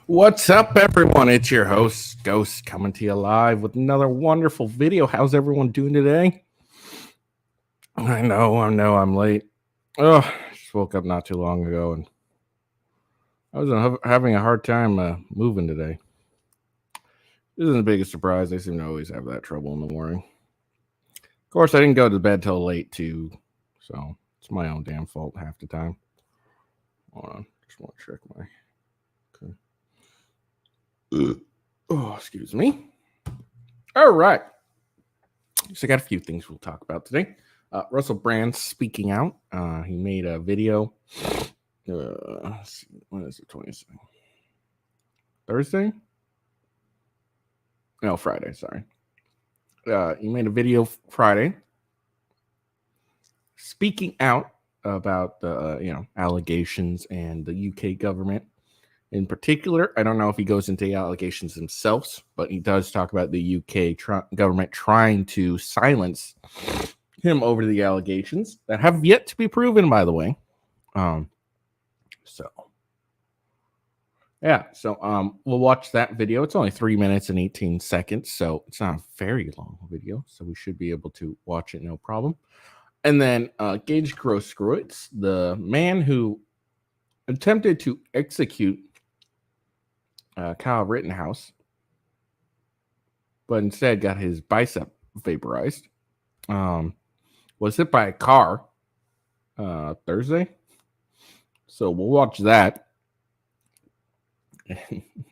What's up, everyone? It's your host, Ghost, coming to you live with another wonderful video. How's everyone doing today? I know I'm late. Oh, just woke up not too long ago, and I was having a hard time moving today. This isn't the biggest surprise. I seem to always have that trouble in the morning. Of course, I didn't go to bed till late, too, so it's my own damn fault half the time. Hold on, just want to check my... Okay. Oh, excuse me. All right. So I got a few things we'll talk about today. Russell Brand speaking out. He made a video. Let's see, when is it? 22nd? Thursday? No, Friday. Sorry. He made a video Friday speaking out about the allegations and the UK government in particular. I don't know if he goes into the allegations themselves, but he does talk about the UK government trying to silence him over the allegations that have yet to be proven, by the way. So we'll watch that video. It's only 3 minutes and 18 seconds, so it's not a very long video, so we should be able to watch it no problem. And then Gage Grosskreutz, the man who attempted to execute Kyle Rittenhouse, but instead got his bicep vaporized, was hit by a car Thursday. So we'll watch that. I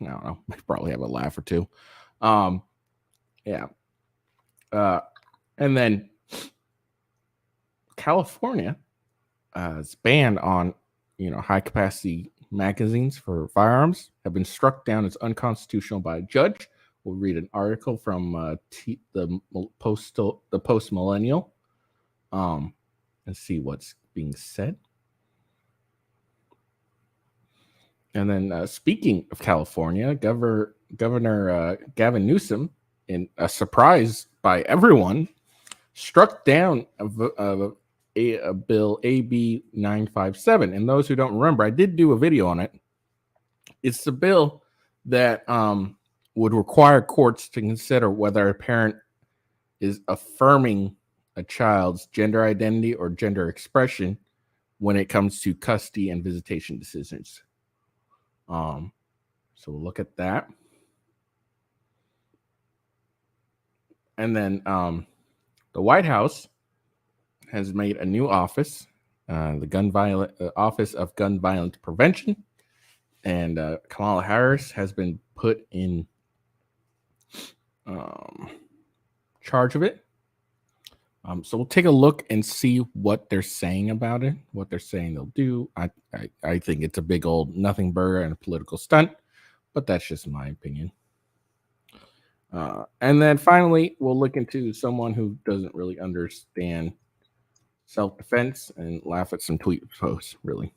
don't know. I probably have a laugh or two. And then California is banned on high capacity magazines for firearms have been struck down as unconstitutional by a judge. We'll read an article from the Post Millennial and see what's being said. And then speaking of California, Governor Gavin Newsom, in a surprise by everyone, struck down a bill AB 957. And those who don't remember, I did do a video on it. It's the bill that would require courts to consider whether a parent is affirming a child's gender identity or gender expression when it comes to custody and visitation decisions. So we'll look at that. And then the White House has made a new office, the Office of Gun Violence Prevention, and Kamala Harris has been put in charge of it. So we'll take a look and see what they're saying about it, what they're saying they'll do. I think it's a big old nothing burger and a political stunt, but that's just my opinion. And then finally, we'll look into someone who doesn't really understand self-defense and laugh at some tweet posts, really.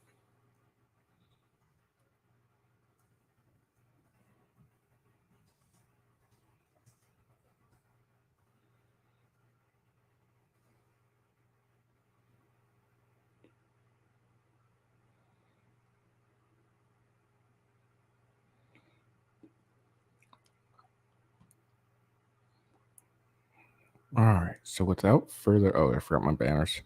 All right, so without further... Oh, I forgot my banners.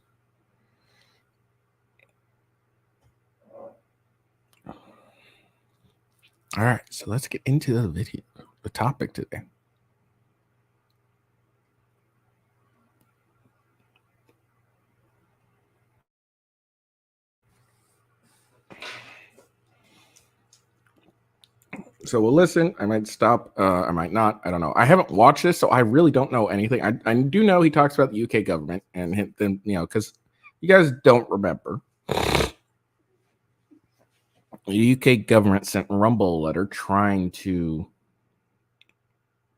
All right, so let's get into the video, the topic today. So we'll listen. I might stop. I might not. I don't know. I haven't watched this, so I really don't know anything. I do know he talks about the UK government and then, because you guys don't remember, the UK government sent Rumble a letter trying to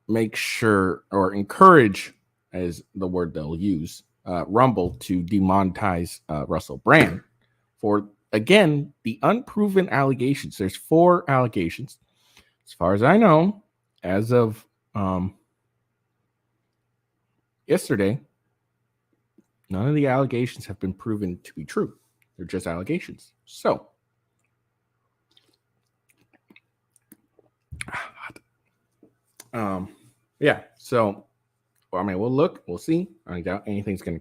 make sure or encourage, as the word they'll use, Rumble to demonetize Russell Brand for, again, the unproven allegations. There's 4 allegations. As far as I know, as of yesterday, none of the allegations have been proven to be true. They're just allegations. So Yeah. So, well, I mean, we'll see. I doubt anything's gonna,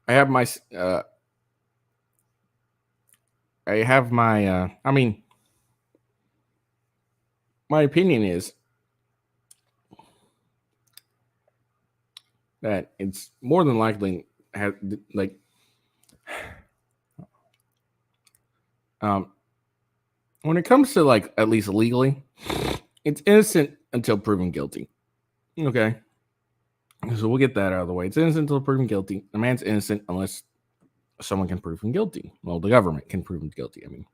I have my, I mean, my opinion is that it's more than likely like, when it comes to like at least legally, it's innocent until proven guilty. Okay. So we'll get that out of the way. It's innocent until proven guilty. A man's innocent unless someone can prove him guilty. Well, the government can prove him guilty. I mean,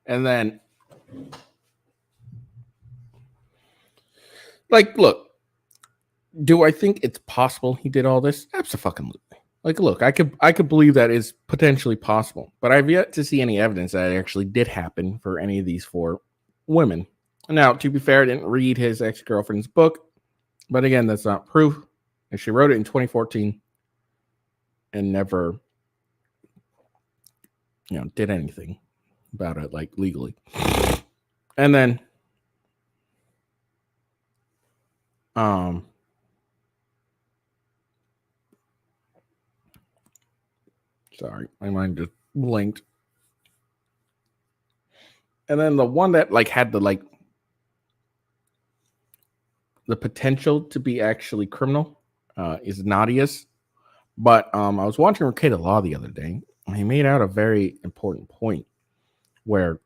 and then, like, look, do I think it's possible he did all this? Absolutely. Like, look, I could believe that is potentially possible, but I've yet to see any evidence that it actually did happen for any of these 4 women. Now, to be fair, I didn't read his ex-girlfriend's book, but again, that's not proof. And she wrote it in 2014 and never, did anything about it, like, legally. And then, sorry, my mind just blinked. And then the one that like had the potential to be actually criminal is Nadia's. But I was watching Mercado Law the other day, and he made out a very important point where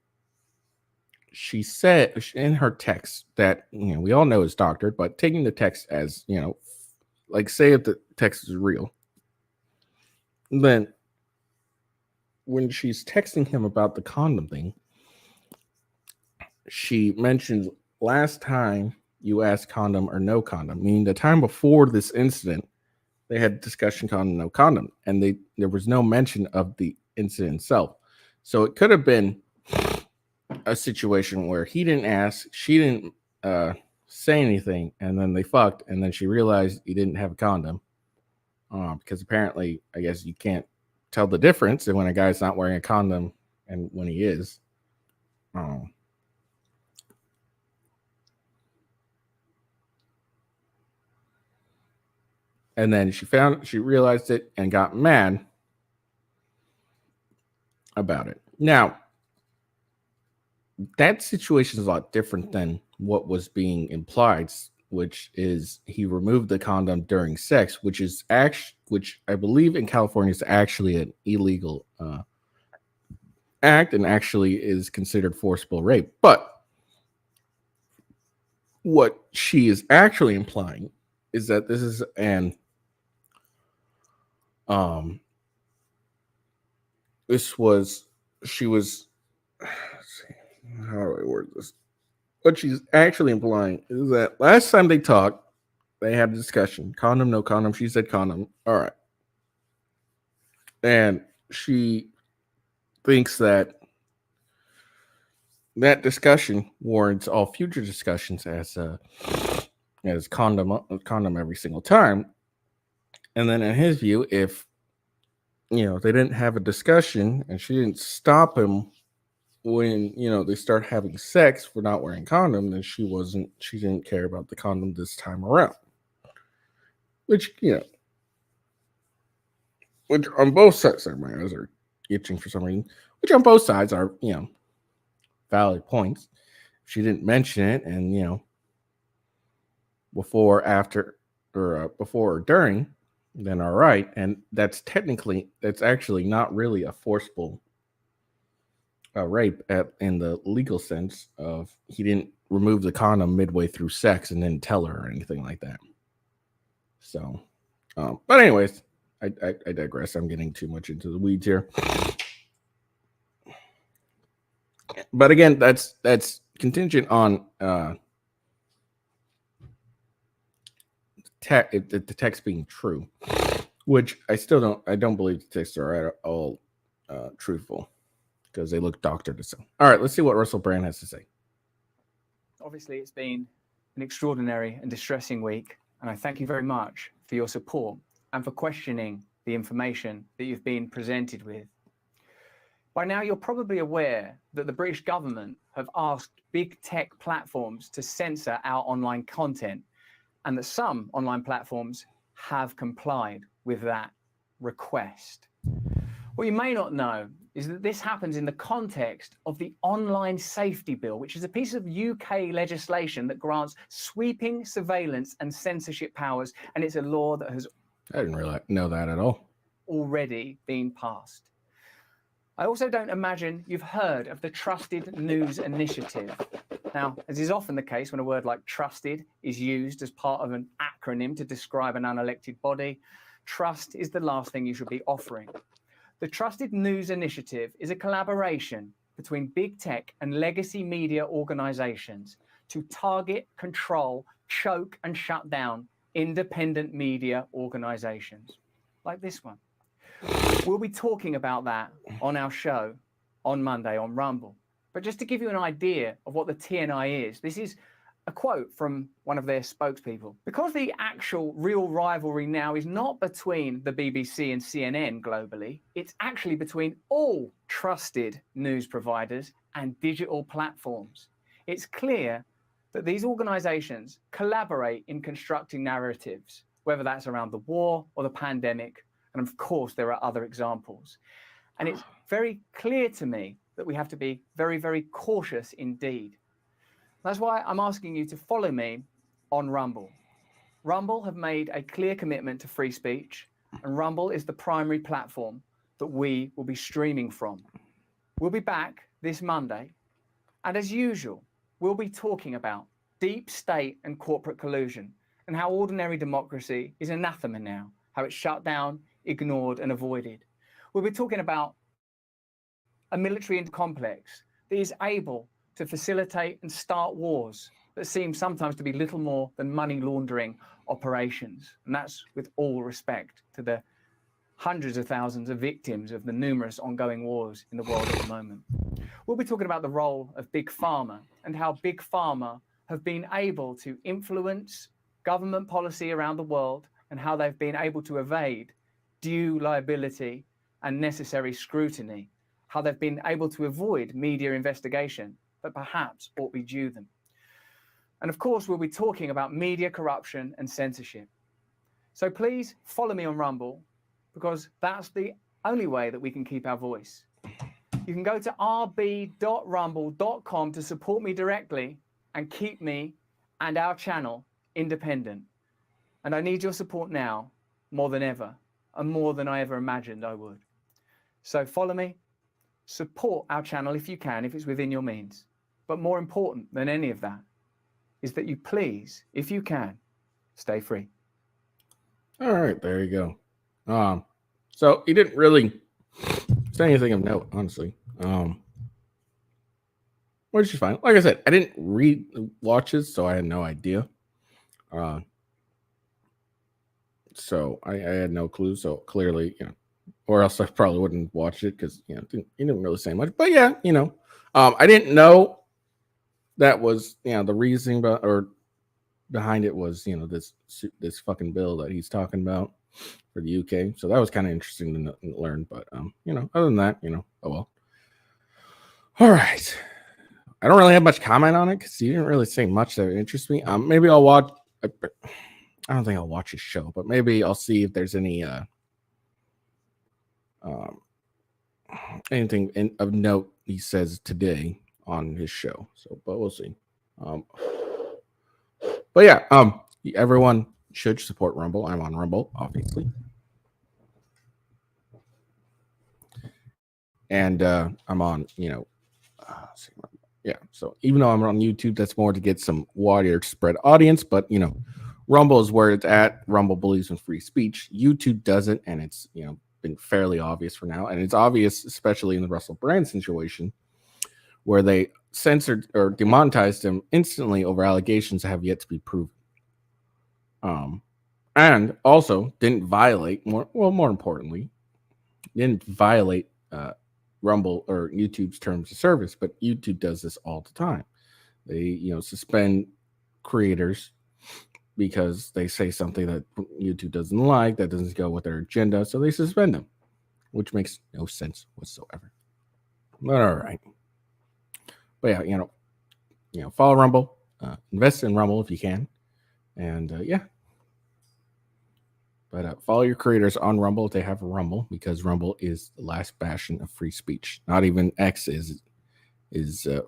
she said in her text that we all know is doctored, but taking the text as like say if the text is real, then when she's texting him about the condom thing, she mentions last time you asked condom or no condom, meaning the time before this incident, they had discussion condom, no condom, and there was no mention of the incident itself. So it could have been a situation where he didn't ask, she didn't say anything, and then they fucked, and then she realized he didn't have a condom. Because apparently, I guess you can't tell the difference when a guy's not wearing a condom and when he is. And then she realized it and got mad about it. Now, that situation is a lot different than what was being implied, which is he removed the condom during sex, which I believe in California is actually an illegal act and actually is considered forcible rape. But what she is actually implying is that this is how do I word this? What she's actually implying is that last time they talked, they had a discussion. Condom, no condom. She said condom. All right. And she thinks that discussion warrants all future discussions as condom every single time. And then in his view, if they didn't have a discussion and she didn't stop him when they start having sex for not wearing condom, then she didn't care about the condom this time around. Which which on both sides, sorry, my eyes are itching for some reason. Which on both sides are valid points. She didn't mention it, and before, after, or before or during, then all right. And that's actually not really a forcible rape in the legal sense of he didn't remove the condom midway through sex and then tell her or anything like that. So, but anyways, I digress. I'm getting too much into the weeds here. But again, that's contingent on the text being true, which I don't believe the texts are at all truthful because they look doctored. So, all right, let's see what Russell Brand has to say. Obviously, it's been an extraordinary and distressing week, and I thank you very much for your support and for questioning the information that you've been presented with. By now, you're probably aware that the British government have asked big tech platforms to censor our online content, and that some online platforms have complied with that request. What you may not know is that this happens in the context of the Online Safety Bill, which is a piece of UK legislation that grants sweeping surveillance and censorship powers, and it's a law that has I didn't really know that at all. Already been passed. I also don't imagine you've heard of the Trusted News Initiative. Now, as is often the case when a word like trusted is used as part of an acronym to describe an unelected body, trust is the last thing you should be offering. The Trusted News Initiative is a collaboration between big tech and legacy media organizations to target, control, choke, and shut down independent media organizations like this one. We'll be talking about that on our show on Monday on Rumble. But just to give you an idea of what the TNI is, this is a quote from one of their spokespeople. Because the actual real rivalry now is not between the BBC and CNN globally, it's actually between all trusted news providers and digital platforms. It's clear that these organizations collaborate in constructing narratives, whether that's around the war or the pandemic. And of course, there are other examples. And it's very clear to me that we have to be very, very cautious indeed. That's why I'm asking you to follow me on Rumble. Rumble have made a clear commitment to free speech, and Rumble is the primary platform that we will be streaming from. We'll be back this Monday, and as usual, we'll be talking about deep state and corporate collusion and how ordinary democracy is anathema now, how it's shut down, ignored, and avoided. We'll be talking about a military complex that is able to facilitate and start wars that seem sometimes to be little more than money laundering operations. And that's with all respect to the hundreds of thousands of victims of the numerous ongoing wars in the world at the moment. We'll be talking about the role of Big Pharma and how Big Pharma have been able to influence government policy around the world and how they've been able to evade due liability and necessary scrutiny, how they've been able to avoid media investigation that perhaps ought be due them. And of course, we'll be talking about media corruption and censorship. So please follow me on Rumble, because that's the only way that we can keep our voice. You can go to rb.rumble.com to support me directly and keep me and our channel independent. And I need your support now more than ever, and more than I ever imagined I would. So follow me, support our channel if you can, if it's within your means. But more important than any of that is that you please, if you can, stay free. All right, there you go. So he didn't really say anything of note, honestly. Which is fine. Like I said, I didn't read watches, so I had no idea. So I had no clue. So clearly, or else I probably wouldn't watch it because he didn't really say much. But yeah, I didn't know that was the reasoning behind it was this fucking bill that he's talking about for the UK. So that was kind of interesting to learn. But other than that, oh well. All right. I don't really have much comment on it because he didn't really say much that interests me. Maybe I'll watch. I don't think I'll watch his show, but maybe I'll see if there's any anything of note he says today on his show. So, but we'll see. But yeah, everyone should support Rumble. I'm on Rumble, obviously, and I'm on yeah. So even though I'm on YouTube, that's more to get some wider spread audience. But Rumble is where it's at. Rumble believes in free speech. YouTube doesn't, and it's been fairly obvious for now. And it's obvious, especially in the Russell Brand situation, where they censored or demonetized him instantly over allegations that have yet to be proven. And also didn't violate more importantly, didn't violate Rumble or YouTube's terms of service, but YouTube does this all the time. They suspend creators because they say something that YouTube doesn't like, that doesn't go with their agenda, so they suspend them, which makes no sense whatsoever. But all right. But yeah, you know, follow Rumble, invest in Rumble if you can, and yeah. But follow your creators on Rumble if they have a Rumble, because Rumble is the last bastion of free speech. Not even X is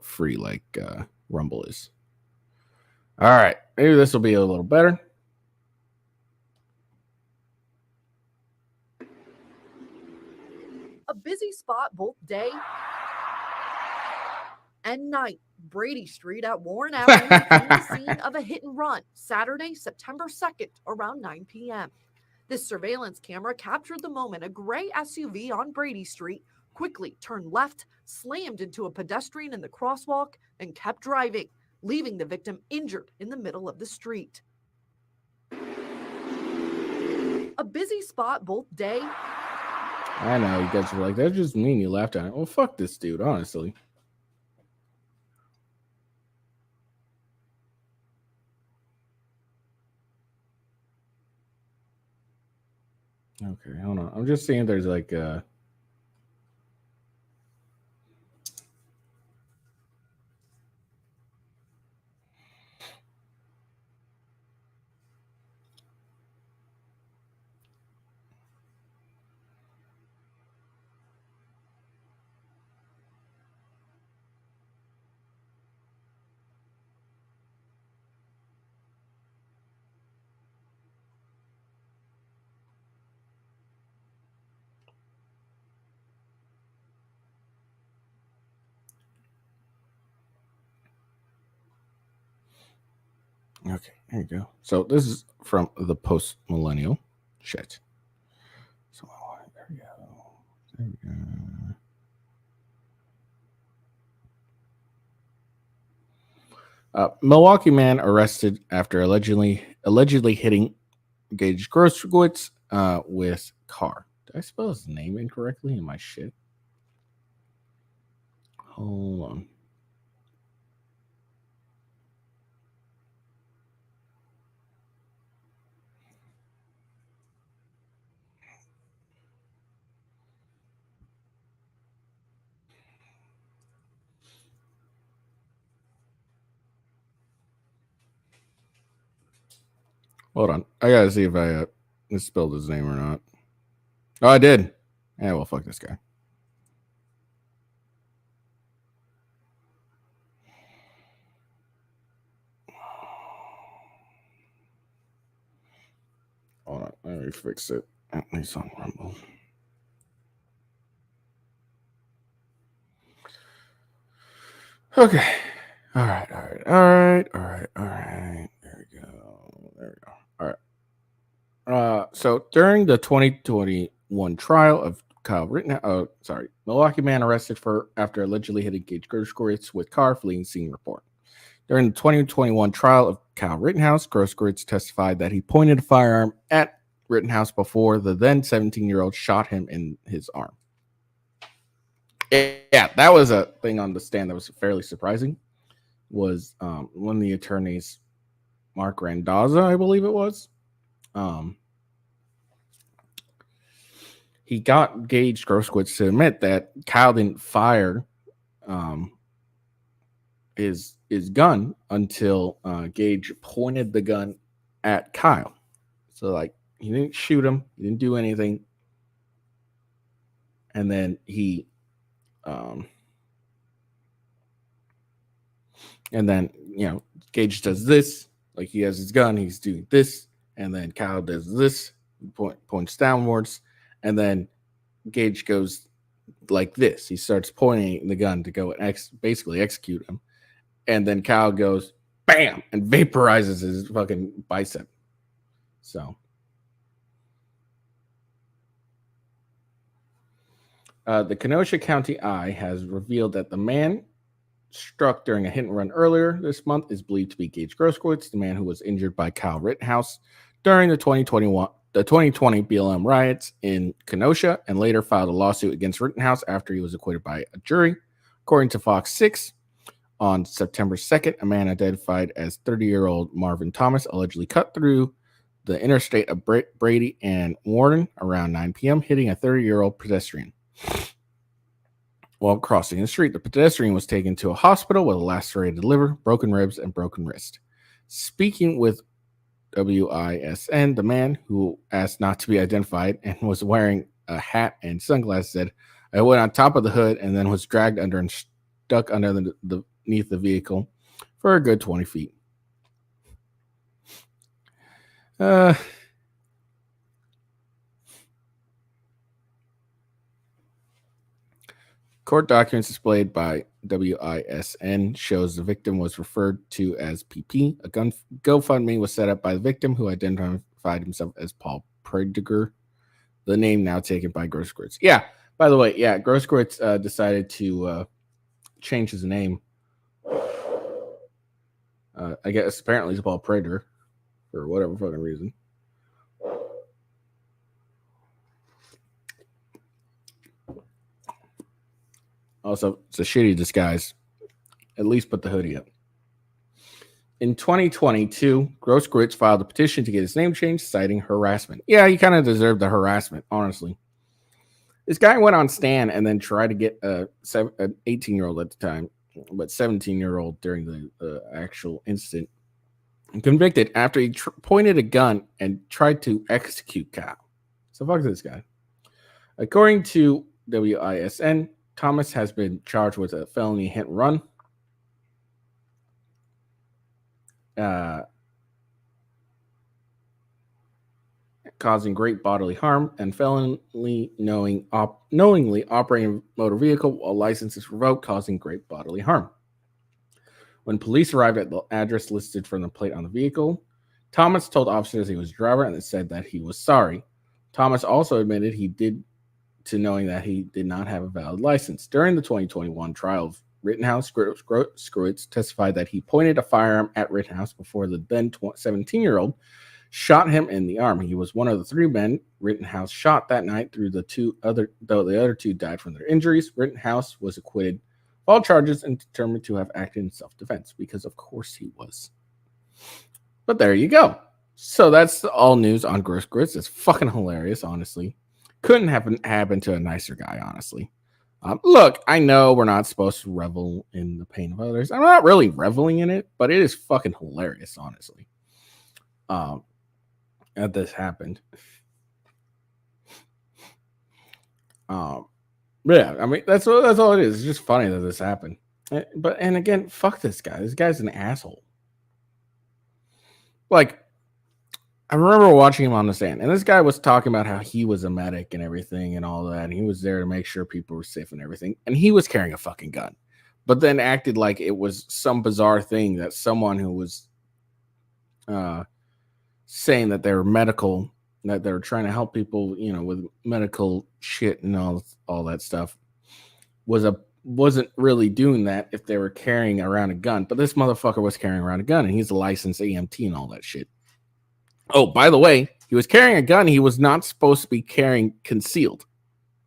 free like Rumble is. All right, maybe this will be a little better. A busy spot both day and night. Brady Street at Warren Avenue became the scene of a hit and run Saturday, September 2nd, around 9 p.m. This surveillance camera captured the moment a gray SUV on Brady Street quickly turned left, slammed into a pedestrian in the crosswalk, and kept driving, leaving the victim injured in the middle of the street. A busy spot both day. I know, you guys were like, that's just mean you laughed at it. Well, fuck this dude, honestly. Okay, hold on. I'm just seeing there's like okay, there you go. So this is from the post millennial shit. So there we go. There we go. Milwaukee man arrested after allegedly hitting Gage Grosskreutz with car. Did I spell his name incorrectly in my shit? Hold on. Hold on. I gotta see if I misspelled his name or not. Oh, I did. Yeah, well, fuck this guy. Hold on. Let me fix it. At least on Rumble. Okay. All right. There we go. All right. So during the 2021 trial of Kyle Rittenhouse, Milwaukee man arrested after allegedly hitting Gage Grosskreutz with car, fleeing scene report. During the 2021 trial of Kyle Rittenhouse, Grosskreutz testified that he pointed a firearm at Rittenhouse before the then 17-year-old shot him in his arm. Yeah, that was a thing on the stand that was fairly surprising. Was one of the attorneys, Mark Randazza, I believe it was. He got Gage Grosskreutz to admit that Kyle didn't fire his gun until Gage pointed the gun at Kyle. So like he didn't shoot him, he didn't do anything, and then he Gage does this, like he has his gun, he's doing this, and then Kyle does this, points downwards, and then Gage goes like this. He starts pointing the gun to go and basically execute him, and then Kyle goes bam and vaporizes his fucking bicep. So the Kenosha County Eye has revealed that the man struck during a hit and run earlier this month is believed to be Gage Grosskreutz, the man who was injured by Kyle Rittenhouse during the 2020 BLM riots in Kenosha, and later filed a lawsuit against Rittenhouse after he was acquitted by a jury. According to Fox 6, On September 2nd, a man identified as 30-year-old Marvin Thomas allegedly cut through the interstate of Brady and Warden around 9 p.m., hitting a 30-year-old pedestrian. While crossing the street, the pedestrian was taken to a hospital with a lacerated liver, broken ribs, and broken wrist. Speaking with WISN, the man, who asked not to be identified and was wearing a hat and sunglasses, said, "I went on top of the hood and then was dragged under and stuck underneath the vehicle for a good 20 feet. Court documents displayed by WISN shows the victim was referred to as PP. A GoFundMe was set up by the victim, who identified himself as Paul Prediger, the name now taken by Grosskreutz. Yeah, by the way, Grosskreutz decided to change his name. I guess apparently to Paul Prediger for whatever fucking reason. Also, it's a shitty disguise. At least put the hoodie up. In 2022, Grosskreutz filed a petition to get his name changed, citing harassment. Yeah, he kind of deserved the harassment, honestly. This guy went on Stan and then tried to get an 18-year-old at the time, but 17-year-old during the actual incident, and convicted after he pointed a gun and tried to execute Kyle. So fuck this guy. According to WISN, Thomas has been charged with a felony hit and run, causing great bodily harm, and felony knowingly operating a motor vehicle while license is revoked, causing great bodily harm. When police arrived at the address listed from the plate on the vehicle, Thomas told officers he was a driver and said that he was sorry. Thomas also admitted knowing that he did not have a valid license. During the 2021 trial of Rittenhouse, Grosskreutz testified that he pointed a firearm at Rittenhouse before the then 17-year-old shot him in the arm. He was one of the 3 men Rittenhouse shot that night. Though the other 2 died from their injuries, Rittenhouse was acquitted of all charges and determined to have acted in self-defense, because of course he was. But there you go. So that's all news on Grosskreutz. It's fucking hilarious, honestly. Couldn't have happened to a nicer guy, honestly. Look, I know we're not supposed to revel in the pain of others. I'm not really reveling in it, but it is fucking hilarious, honestly. That this happened. But yeah, I mean that's all it is. It's just funny that this happened. And again, fuck this guy. This guy's an asshole. Like, I remember watching him on the stand, and this guy was talking about how he was a medic and everything and all that, and he was there to make sure people were safe and everything, and he was carrying a fucking gun, but then acted like it was some bizarre thing that someone who was saying that they were medical, that they were trying to help people, with medical shit and all that stuff, wasn't really doing that if they were carrying around a gun. But this motherfucker was carrying around a gun, and he's a licensed EMT and all that shit. Oh, by the way, he was carrying a gun he was not supposed to be carrying concealed,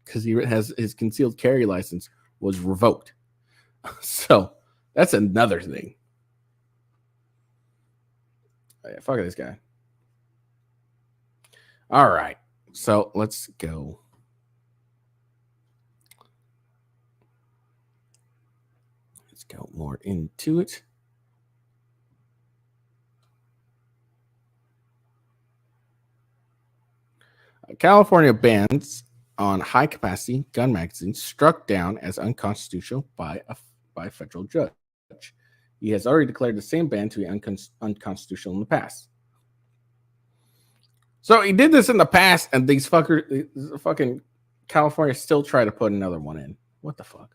because his concealed carry license was revoked. So that's another thing. Oh, yeah, fuck this guy. All right, so let's go. Let's go more into it. California bans on high-capacity gun magazines struck down as unconstitutional by a federal judge. He has already declared the same ban to be unconstitutional in the past. So he did this in the past, and these fucking California still try to put another one in. What the fuck?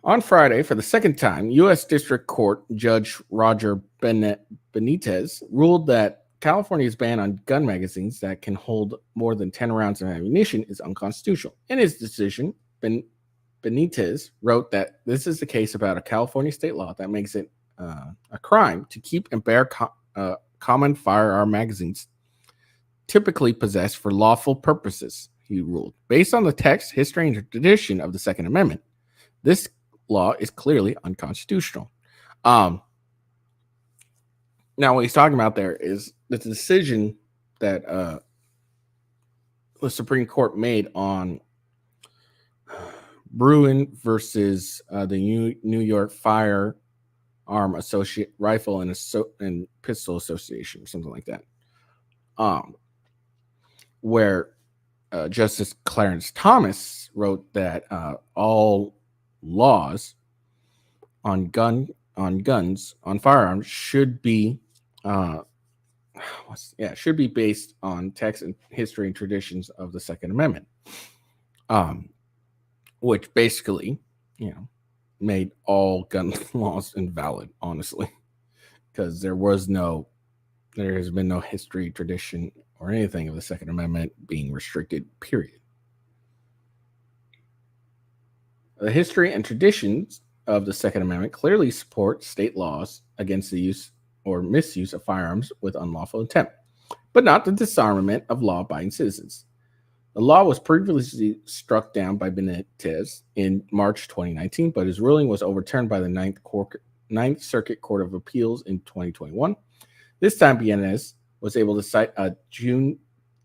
On Friday, for the second time, U.S. District Court Judge Roger Benitez ruled that California's ban on gun magazines that can hold more than 10 rounds of ammunition is unconstitutional. In his decision, Benitez wrote that this is the case about a California state law that makes it a crime to keep and bear common firearm magazines typically possessed for lawful purposes, he ruled. Based on the text, history, and tradition of the Second Amendment, This law is clearly unconstitutional. Now, what he's talking about there is the decision that the Supreme Court made on Bruin versus the New York Firearm Rifle and Pistol Association, or something like that. Where Justice Clarence Thomas wrote that all laws on firearms should be based on text and history and traditions of the Second Amendment, which basically, made all gun laws invalid, honestly, because there has been no history, tradition, or anything of the Second Amendment being restricted, period. The history and traditions of the Second Amendment clearly support state laws against the use or misuse of firearms with unlawful intent, but not the disarmament of law-abiding citizens. The law was previously struck down by Benitez in March 2019, but his ruling was overturned by the Ninth Circuit Court of Appeals in 2021. This time, Benitez was able to cite a June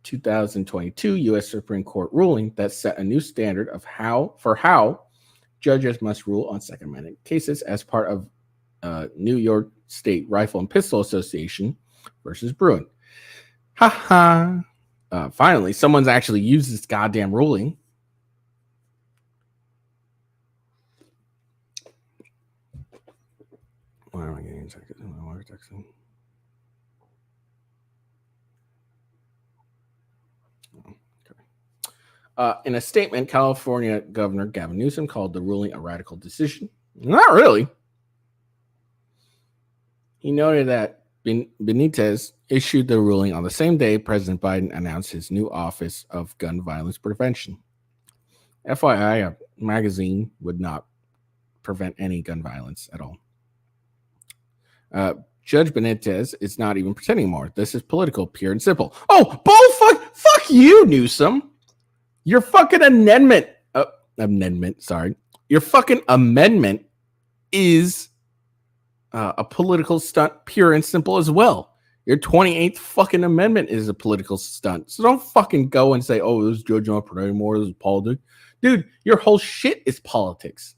2022 U.S. Supreme Court ruling that set a new standard of how judges must rule on Second Amendment cases as part of New York State Rifle and Pistol Association versus Bruin. Finally, someone's actually used this goddamn ruling. Why am I getting water texting? In a statement, California Governor Gavin Newsom called the ruling a radical decision. Not really. He noted that Benitez issued the ruling on the same day President Biden announced his new Office of Gun Violence Prevention. FYI, a magazine would not prevent any gun violence at all. Judge Benitez is not even pretending anymore. This is political, pure and simple. Oh, fuck you, Newsom. Your fucking Your fucking amendment is a political stunt, pure and simple as well. Your 28th fucking amendment is a political stunt. So don't fucking go and say, oh, this judge not pretending anymore. This is politics. Dude, your whole shit is politics.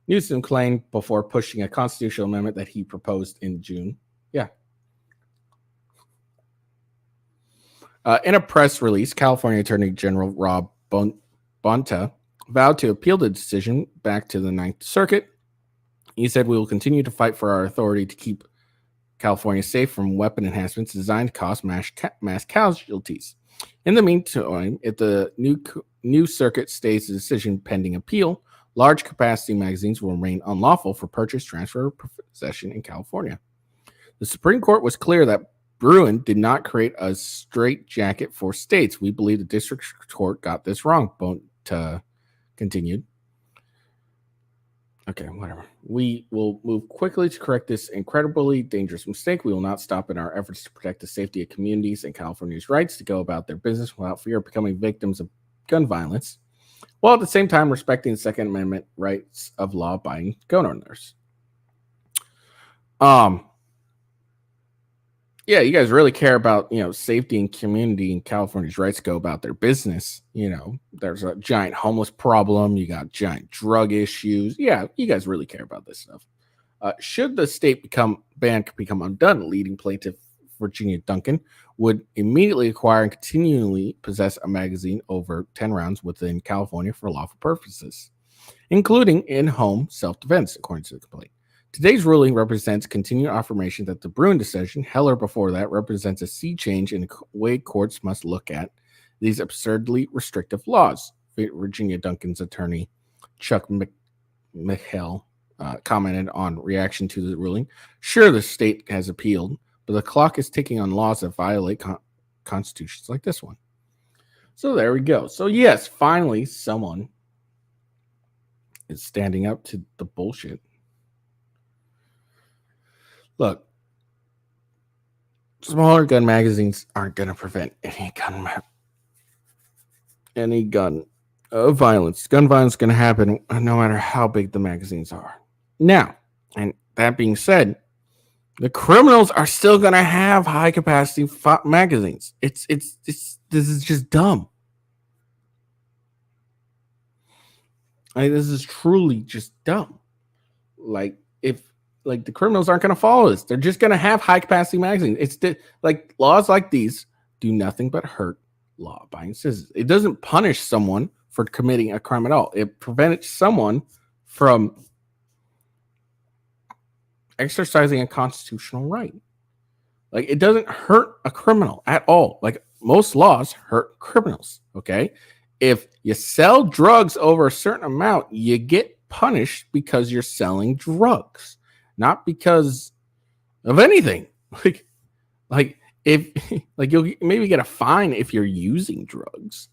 Newsom claimed before pushing a constitutional amendment that he proposed in June. Yeah. In a press release, California Attorney General Rob Bonta vowed to appeal the decision back to the Ninth Circuit. He said, we will continue to fight for our authority to keep California safe from weapon enhancements designed to cause mass casualties. In the meantime, if the new circuit stays the decision pending appeal, large capacity magazines will remain unlawful for purchase, transfer, or possession in California. The Supreme Court was clear that Bruin did not create a straitjacket for states. We believe the district court got this wrong, Bonta continued. Okay, whatever. We will move quickly to correct this incredibly dangerous mistake. We will not stop in our efforts to protect the safety of communities and California's rights to go about their business without fear of becoming victims of gun violence, while at the same time respecting the Second Amendment rights of law-abiding gun owners. Yeah, you guys really care about, safety and community and California's rights to go about their business. There's a giant homeless problem. You got giant drug issues. Yeah, you guys really care about this stuff. Should the state ban become undone, leading plaintiff Virginia Duncan would immediately acquire and continually possess a magazine over 10 rounds within California for lawful purposes, including in-home self-defense, according to the complaint. Today's ruling represents continued affirmation that the Bruin decision, hell or before that, represents a sea change in the way courts must look at these absurdly restrictive laws. Virginia Duncan's attorney, Chuck McHale, commented on reaction to the ruling. Sure, the state has appealed, but the clock is ticking on laws that violate constitutions like this one. So there we go. So yes, finally, someone is standing up to the bullshit. Look, smaller gun magazines aren't going to prevent any gun violence. Gun violence is going to happen no matter how big the magazines are. Now, and that being said, the criminals are still going to have high capacity magazines. This is just dumb. This is truly just dumb. Like the criminals aren't going to follow this. They're just going to have high capacity magazines. Like laws like these do nothing but hurt law-abiding citizens. It doesn't punish someone for committing a crime at all. It prevents someone from exercising a constitutional right. Like, it doesn't hurt a criminal at all. Like, most laws hurt criminals. Okay, if you sell drugs over a certain amount, you get punished because you're selling drugs, not because of anything. Like if you'll maybe get a fine if you're using drugs,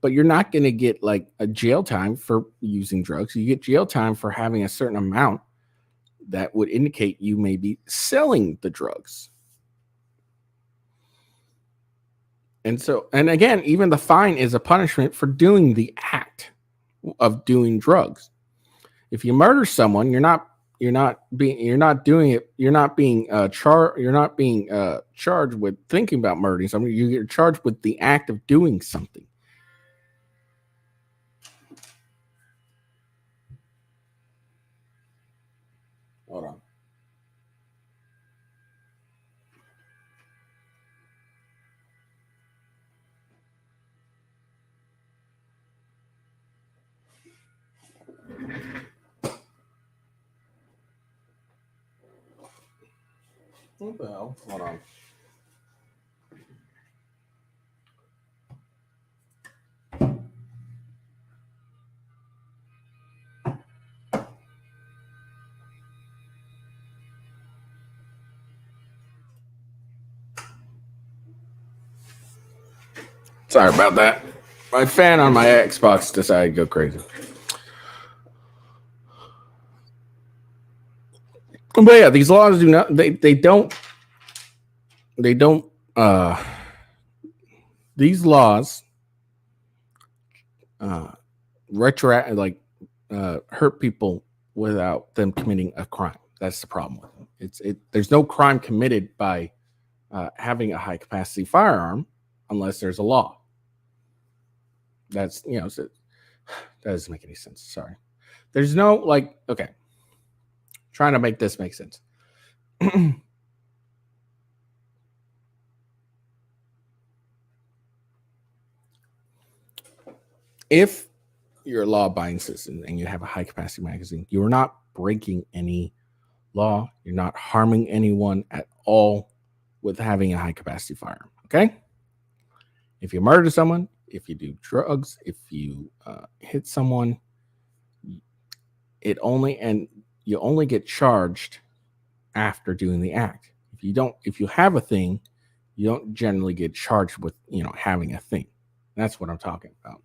but you're not going to get like a jail time for using drugs. You get jail time for having a certain amount that would indicate you may be selling the drugs. And again, even the fine is a punishment for doing the act of doing drugs. If you murder someone, you're not being charged with thinking about murdering someone. You get charged with the act of doing something. Hold on. What the hell? Hold on. Sorry about that. My fan on my Xbox decided to go crazy. But yeah, these laws do not. They don't. These laws hurt people without them committing a crime. That's the problem with them. There's no crime committed by having a high capacity firearm unless there's a law. That doesn't make any sense. Sorry. There's no okay. Trying to make this make sense. If you're a law-abiding citizen and you have a high-capacity magazine, you are not breaking any law. You're not harming anyone at all with having a high-capacity firearm. Okay? If you murder someone, if you do drugs, if you hit someone, you only get charged after doing the act. If you have a thing, you don't generally get charged with having a thing. That's what I'm talking about.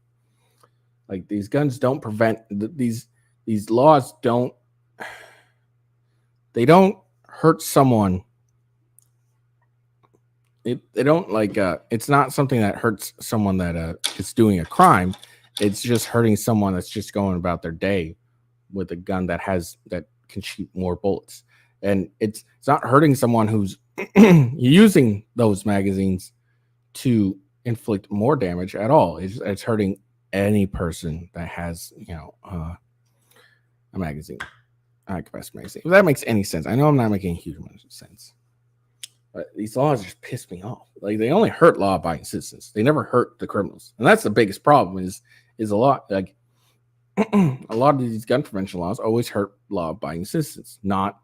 Like, these guns don't prevent these laws don't hurt someone. They don't it's not something that hurts someone that is doing a crime. It's just hurting someone that's just going about their day with a gun that can shoot more bullets. And it's not hurting someone who's using those magazines to inflict more damage at all. It's hurting any person that has a magazine, a high-capacity magazine. If that makes any sense. I know I'm not making a huge amount of sense, but these laws just piss me off. Like, they only hurt law-abiding citizens. They never hurt the criminals, and that's the biggest problem. Is a lot a lot of these gun prevention laws always hurt law-abiding citizens, not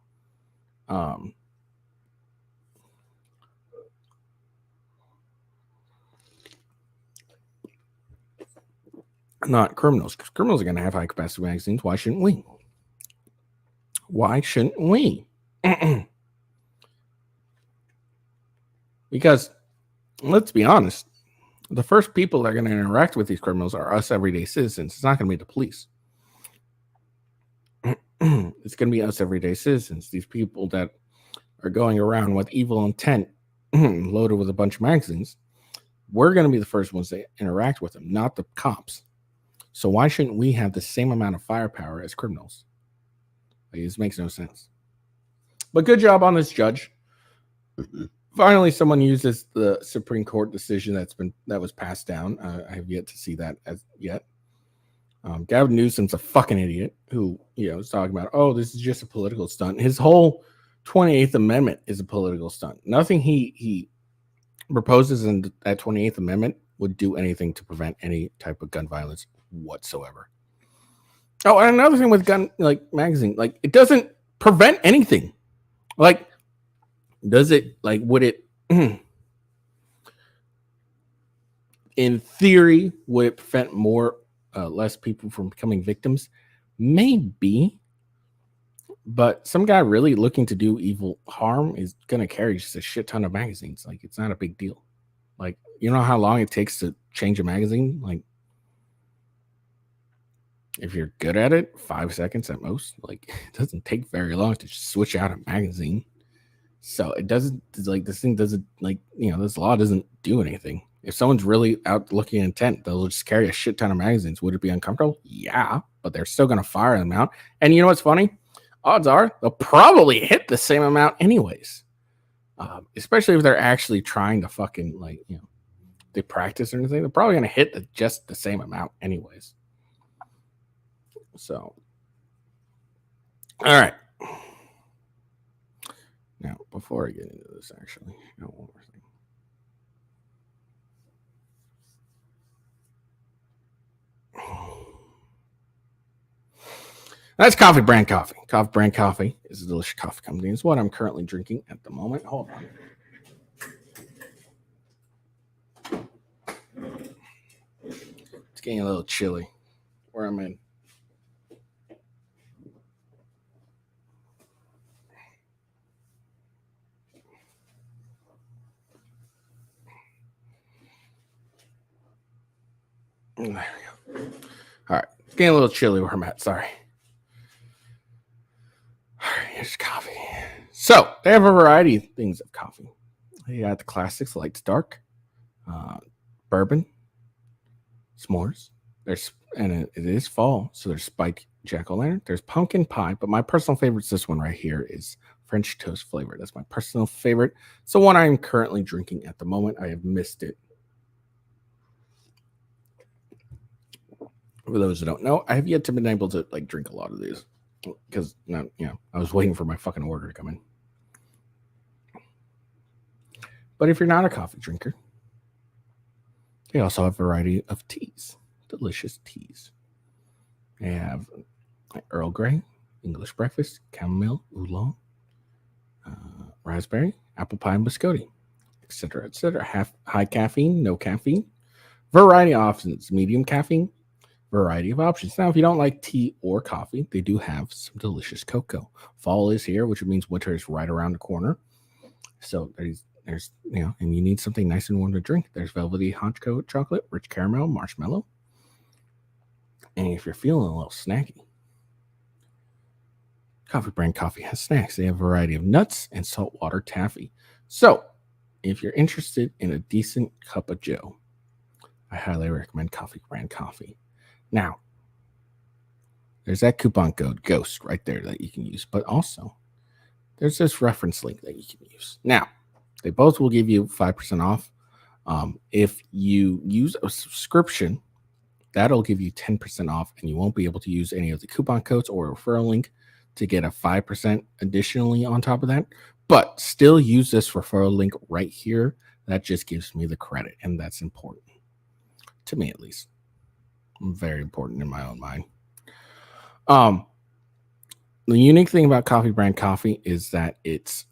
criminals. Criminals are going to have high capacity magazines. Why shouldn't we? Because let's be honest, the first people that are going to interact with these criminals are us everyday citizens. It's not going to be the police. It's going to be us everyday citizens. These people that are going around with evil intent, loaded with a bunch of magazines. We're going to be the first ones to interact with them, not the cops. So why shouldn't we have the same amount of firepower as criminals? Like, this makes no sense. But good job on this judge. Finally, someone uses the Supreme Court decision that was passed down. I have yet to see that as yet. Gavin Newsom's a fucking idiot who, is talking about, oh, this is just a political stunt. His whole 28th Amendment is a political stunt. Nothing he proposes in that 28th Amendment would do anything to prevent any type of gun violence whatsoever. Oh, and another thing with gun magazine, it doesn't prevent anything. Does it? Would it? In theory, would it prevent less people from becoming victims? Maybe. But some guy really looking to do evil harm is gonna carry just a shit ton of magazines. It's not a big deal. You know how long it takes to change a magazine? If you're good at it, 5 seconds at most. It doesn't take very long to just switch out a magazine. So it doesn't this thing doesn't this law doesn't do anything. If someone's really out looking intent, they'll just carry a shit ton of magazines. Would it be uncomfortable? Yeah, but they're still gonna fire them out. And you know what's funny? Odds are they'll probably hit the same amount anyways. Especially if they're actually trying to fucking they practice or anything, they're probably gonna hit just the same amount anyways. So, all right. Now, before I get into this, actually, one more thing. That's Coffee Brand Coffee. Coffee Brand Coffee is a delicious coffee company. It's what I'm currently drinking at the moment. Hold on. It's getting a little chilly where I'm in. There we go. All right. It's getting a little chilly where I'm at. Sorry. All right. Here's coffee. So they have a variety of things of coffee. They got the classics, light to dark, bourbon, s'mores. It is fall, so there's spiked jack-o'-lantern. There's pumpkin pie, but my personal favorite is this one right here is French toast flavor. That's my personal favorite. It's the one I'm currently drinking at the moment. I have missed it. For those who don't know, I have yet to been able to drink a lot of these because I was waiting for my fucking order to come in. But if you're not a coffee drinker, they also have a variety of teas, delicious teas. They have Earl Grey, English breakfast, chamomile, oolong, raspberry, apple pie, and biscotti, etc., etc. High caffeine, no caffeine, variety of options, medium caffeine, variety of options. Now, if you don't like tea or coffee, they do have some delicious cocoa. Fall is here, which means winter is right around the corner. So there's and you need something nice and warm to drink. There's velvety hot chocolate, rich caramel, marshmallow. And if you're feeling a little snacky, Coffee Brand Coffee has snacks. They have a variety of nuts and saltwater taffy. So if you're interested in a decent cup of joe, I highly recommend Coffee Brand Coffee. Now, there's that coupon code GHOST right there that you can use, but also there's this reference link that you can use. Now, they both will give you 5% off. If you use a subscription, that'll give you 10% off, and you won't be able to use any of the coupon codes or referral link to get a 5% additionally on top of that. But still use this referral link right here. That just gives me the credit, and that's important to me, at least. Very important in my own mind. The unique thing about Coffee Brand Coffee is that it's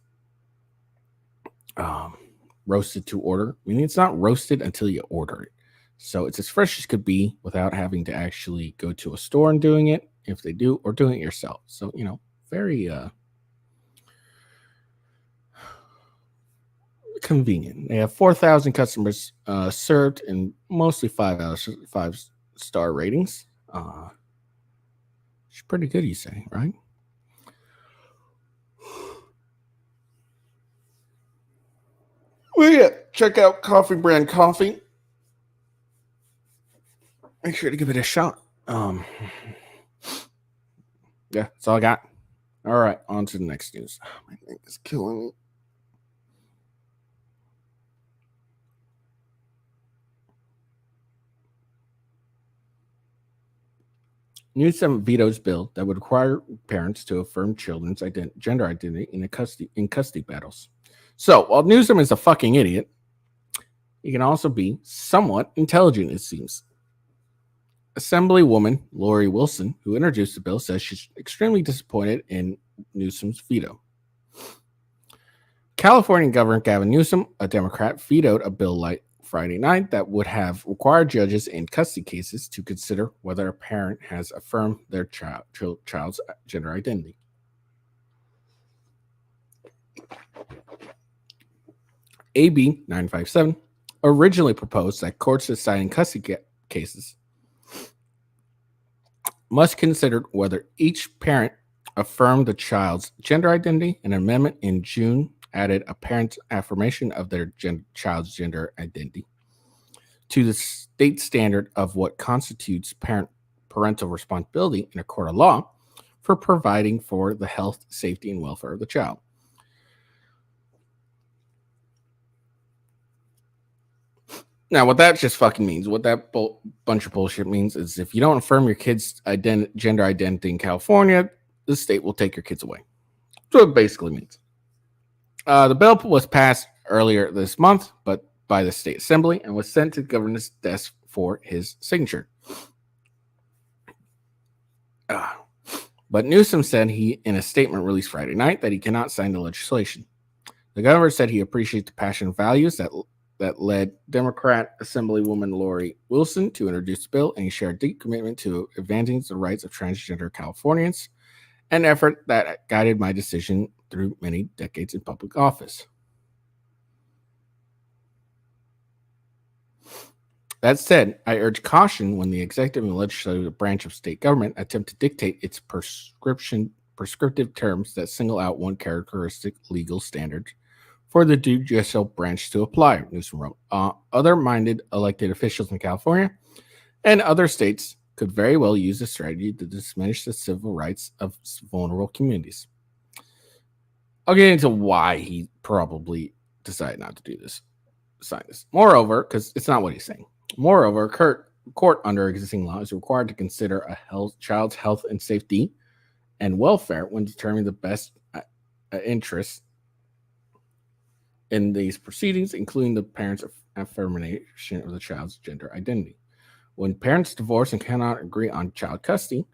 roasted to order. I mean, it's not roasted until you order it. So it's as fresh as could be without having to actually go to a store and doing it, if they do, or doing it yourself. So, very convenient. They have 4,000 customers served and mostly 5-star ratings. It's pretty good, you say, right? Well, yeah, check out Coffee Brand Coffee. Make sure to give it a shot. Yeah, that's all I got. All right, on to the next news. Oh, my neck is killing me. Newsom vetoes bill that would require parents to affirm children's gender identity in custody battles. So while Newsom is a fucking idiot, he can also be somewhat intelligent, it seems. Assemblywoman Lori Wilson, who introduced the bill, says she's extremely disappointed in Newsom's veto. California Governor Gavin Newsom, a Democrat, vetoed a bill Friday night that would have required judges in custody cases to consider whether a parent has affirmed their child's gender identity. AB 957 originally proposed that courts deciding custody cases must consider whether each parent affirmed the child's gender identity. An amendment in June added a parent's affirmation of their child's gender identity to the state standard of what constitutes parental responsibility in a court of law for providing for the health, safety, and welfare of the child. Now, what that just fucking means, what that bunch of bullshit means, is if you don't affirm your kid's gender identity in California, the state will take your kids away. That's what it basically means. The bill was passed earlier this month, but by the state assembly, and was sent to the governor's desk for his signature. But Newsom said in a statement released Friday night, that he cannot sign the legislation. The governor said he appreciates the passion and values that led Democrat Assemblywoman Lori Wilson to introduce the bill, and he shared deep commitment to advancing the rights of transgender Californians, an effort that guided my decision through many decades in public office. That said, I urge caution when the executive and legislative branch of state government attempt to dictate its prescriptive terms that single out one characteristic legal standard for the judicial branch to apply, Newsom wrote. Other minded elected officials in California and other states could very well use this strategy to diminish the civil rights of vulnerable communities. I'll get into why he probably decided not to sign this. Moreover, because it's not what he's saying. Moreover, court under existing law is required to consider a child's health and safety and welfare when determining the best interests in these proceedings, including the parent's affirmation of the child's gender identity. When parents divorce and cannot agree on child custody,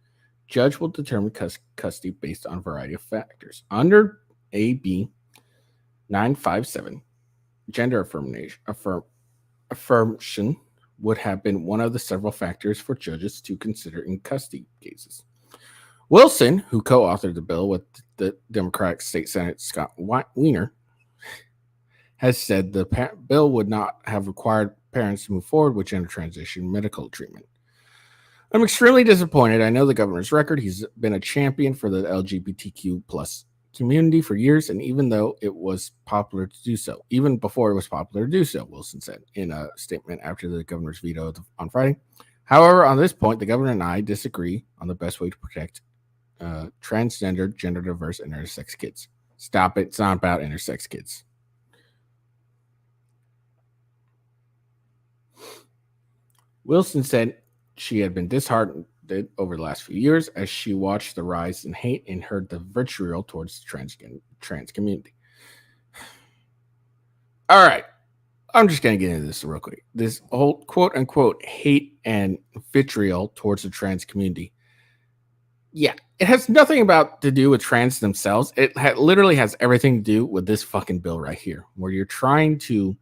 judge will determine custody based on a variety of factors. Under AB 957, gender affirmation would have been one of the several factors for judges to consider in custody cases. Wilson, who co-authored the bill with the Democratic State Senator Scott Wiener, has said the bill would not have required parents to move forward with gender transition medical treatment. I'm extremely disappointed. I know the governor's record. He's been a champion for the LGBTQ plus community for years, and even though it was popular to do so, even before it was popular to do so, Wilson said in a statement after the governor's veto on Friday. However, on this point, the governor and I disagree on the best way to protect transgender, gender diverse, and intersex kids. Stop it. It's not about intersex kids. Wilson said she had been disheartened over the last few years as she watched the rise in hate and heard the vitriol towards the trans community. All right. I'm just going to get into this real quick. This whole quote unquote hate and vitriol towards the trans community. Yeah, it has nothing to do with trans themselves. It literally has everything to do with this fucking bill right here, where you're trying to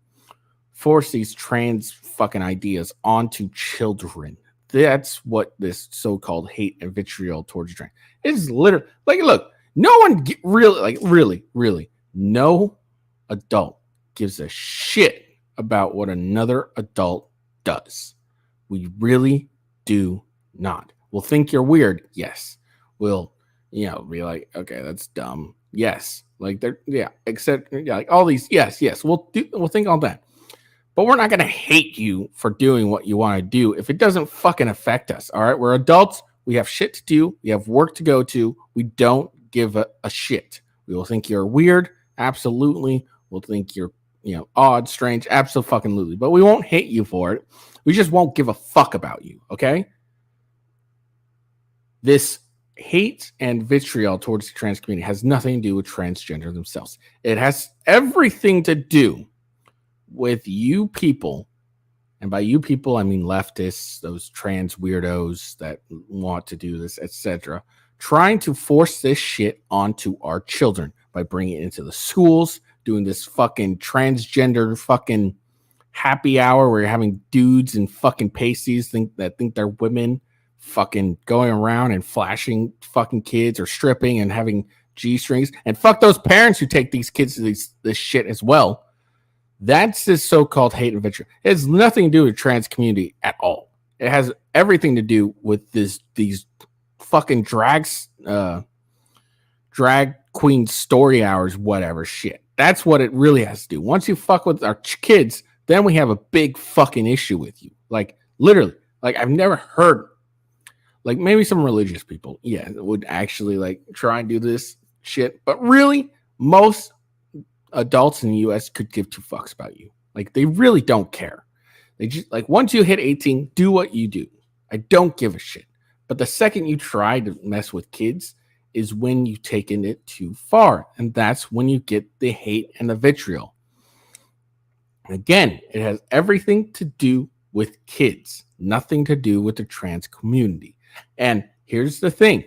force these trans fucking ideas onto children. That's what this so-called hate and vitriol towards trans is. Literally, like, look, no one really, no adult gives a shit about what another adult does. We really do not. We'll think you're weird. Yes. We'll, be like, okay, that's dumb. Yes. Like, except, like all these. Yes. We'll think all that. But we're not going to hate you for doing what you want to do if it doesn't fucking affect us. All right. We're adults. We have shit to do. We have work to go to. We don't give a shit. We will think you're weird. Absolutely. We'll think you're, odd, strange. Absolutely. But we won't hate you for it. We just won't give a fuck about you. Okay. This hate and vitriol towards the trans community has nothing to do with transgender themselves. It has everything to do with you people, and by you people I mean leftists, those trans weirdos that want to do this, etc., trying to force this shit onto our children by bringing it into the schools, doing this fucking transgender fucking happy hour where you're having dudes and fucking pasties think they're women, fucking going around and flashing fucking kids or stripping and having G-strings, and fuck those parents who take these kids to this shit as well. That's this so-called hate and vitriol. It has nothing to do with trans community at all. It has everything to do with these fucking drag queen story hours, whatever shit. That's what it really has to do. Once you fuck with our kids, then we have a big fucking issue with you. Like literally, like I've never heard, like maybe some religious people, would actually like try and do this shit. But really, most adults in the US could give two fucks about you. Like they really don't care. They just like once you hit 18, do what you do. I don't give a shit. But the second you try to mess with kids is when you've taken it too far. And that's when you get the hate and the vitriol. Again, it has everything to do with kids, nothing to do with the trans community. And here's the thing.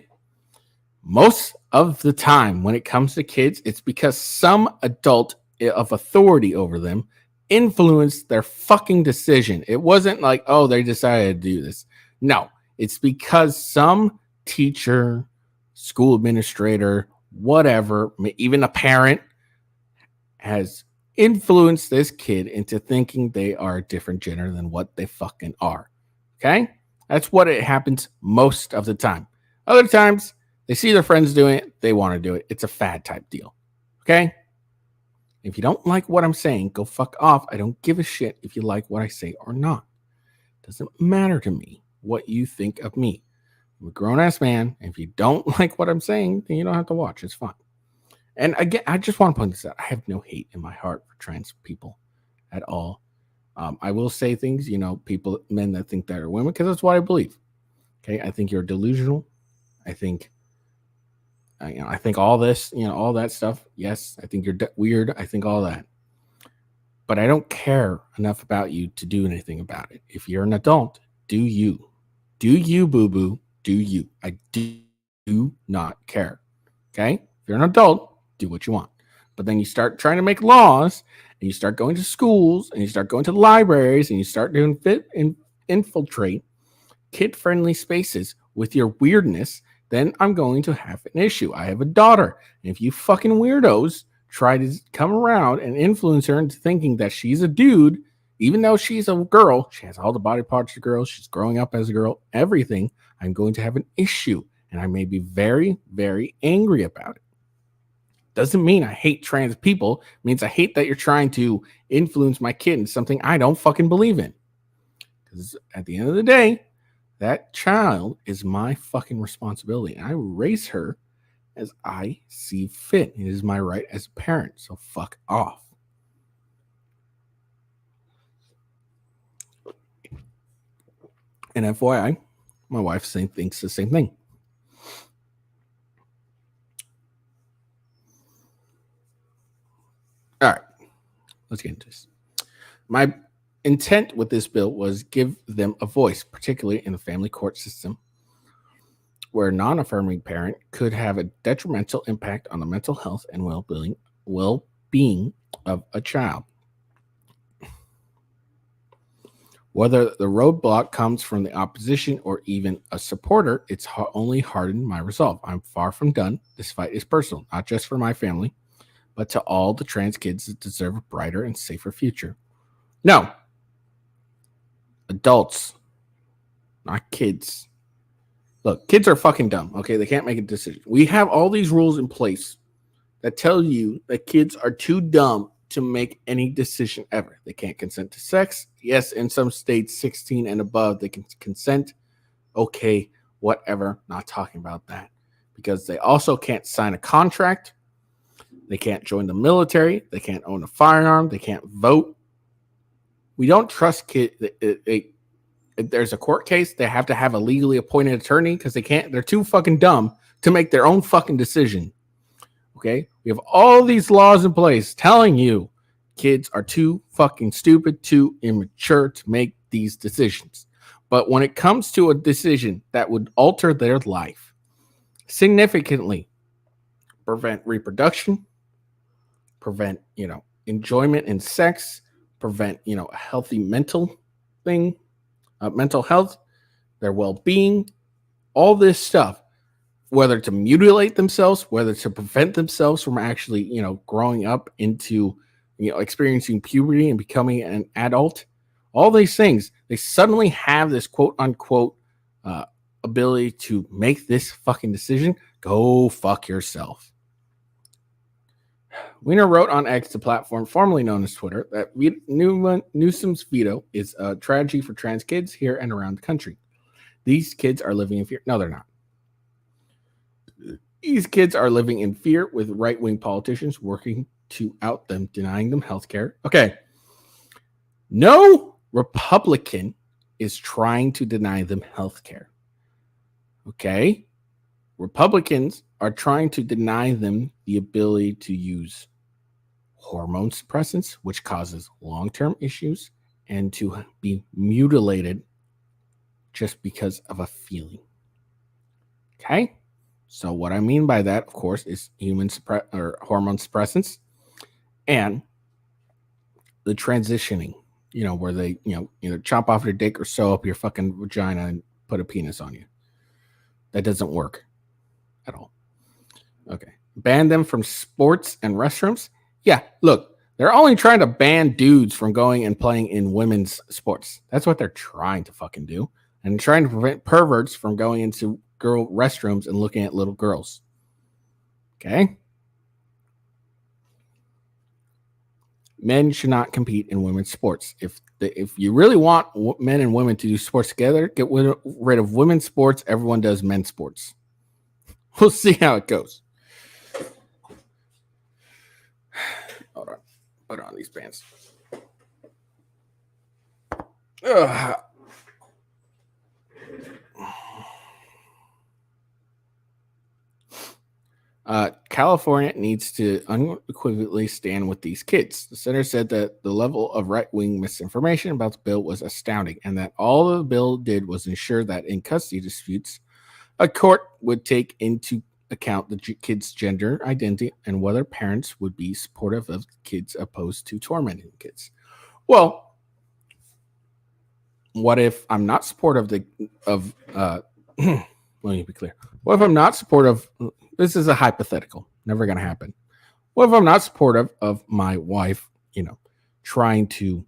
Most of the time when it comes to kids, it's because some adult of authority over them influenced their fucking decision. It wasn't like, oh, they decided to do this. No, it's because some teacher, school administrator, whatever, even a parent has influenced this kid into thinking they are a different gender than what they fucking are. Okay? That's what it happens most of the time. Other times, they see their friends doing it. They want to do it. It's a fad type deal. Okay? If you don't like what I'm saying, go fuck off. I don't give a shit if you like what I say or not. It doesn't matter to me what you think of me. I'm a grown-ass man. And if you don't like what I'm saying, then you don't have to watch. It's fine. And again, I just want to point this out. I have no hate in my heart for trans people at all. I will say things, people, men that think that are women, because that's what I believe. Okay? I think you're delusional. I think all this, all that stuff. Yes, I think you're weird. I think all that. But I don't care enough about you to do anything about it. If you're an adult, do you. Do you, boo-boo. Do you. I do not care. Okay? If you're an adult, do what you want. But then you start trying to make laws, and you start going to schools, and you start going to libraries, and you start doing infiltrate kid-friendly spaces with your weirdness, then I'm going to have an issue. I have a daughter. And if you fucking weirdos try to come around and influence her into thinking that she's a dude, even though she's a girl, she has all the body parts of girls, she's growing up as a girl, everything, I'm going to have an issue. And I may be very, very angry about it. Doesn't mean I hate trans people. It means I hate that you're trying to influence my kid in something I don't fucking believe in. Because at the end of the day, that child is my fucking responsibility. I raise her as I see fit. It is my right as a parent. So fuck off. And FYI, my wife thinks the same thing. All right, let's get into this. My intent with this bill was give them a voice, particularly in the family court system, where a non-affirming parent could have a detrimental impact on the mental health and well-being of a child. Whether the roadblock comes from the opposition or even a supporter, it's only hardened my resolve. I'm far from done. This fight is personal, not just for my family, but to all the trans kids that deserve a brighter and safer future. No. Adults, not kids. Look, kids are fucking dumb, okay? They can't make a decision. We have all these rules in place that tell you that kids are too dumb to make any decision ever. They can't consent to sex. Yes, in some states, 16 and above, they can consent. Okay, whatever. Not talking about that. Because they also can't sign a contract. They can't join the military. They can't own a firearm. They can't vote. We don't trust kids. If there's a court case, they have to have a legally appointed attorney because they're too fucking dumb to make their own fucking decision. Okay? We have all these laws in place telling you kids are too fucking stupid, too immature to make these decisions. But when it comes to a decision that would alter their life, significantly prevent reproduction, prevent, enjoyment in sex, prevent, a healthy mental thing, mental health, their well-being, all this stuff, whether to mutilate themselves, whether to prevent themselves from actually, growing up into, experiencing puberty and becoming an adult, all these things, they suddenly have this quote unquote ability to make this fucking decision. Go fuck yourself. Weiner wrote on X, the platform formerly known as Twitter, that Newsom's veto is a tragedy for trans kids here and around the country. These kids are living in fear. No, they're not. These kids are living in fear with right-wing politicians working to out them, denying them health care. Okay. No Republican is trying to deny them health care. Okay. Republicans are trying to deny them the ability to use hormone suppressants, which causes long-term issues, and to be mutilated just because of a feeling. Okay? So what I mean by that, of course, is hormone suppressants and the transitioning, where they, either chop off your dick or sew up your fucking vagina and put a penis on you. That doesn't work at all. Okay. Ban them from sports and restrooms. Yeah, look, they're only trying to ban dudes from going and playing in women's sports. That's what they're trying to fucking do. And trying to prevent perverts from going into girl restrooms and looking at little girls. Okay? Men should not compete in women's sports. If you really want men and women to do sports together, get rid of women's sports. Everyone does men's sports. We'll see how it goes. Hold on. Put on these pants. Ugh. California needs to unequivocally stand with these kids. The center said that the level of right-wing misinformation about the bill was astounding, and that all the bill did was ensure that in custody disputes, a court would take into account the kid's gender identity and whether parents would be supportive of kids opposed to tormenting kids. Well, what if I'm not supportive of let me be clear. What if I'm not supportive? This is a hypothetical, never going to happen. What if I'm not supportive of my wife, trying to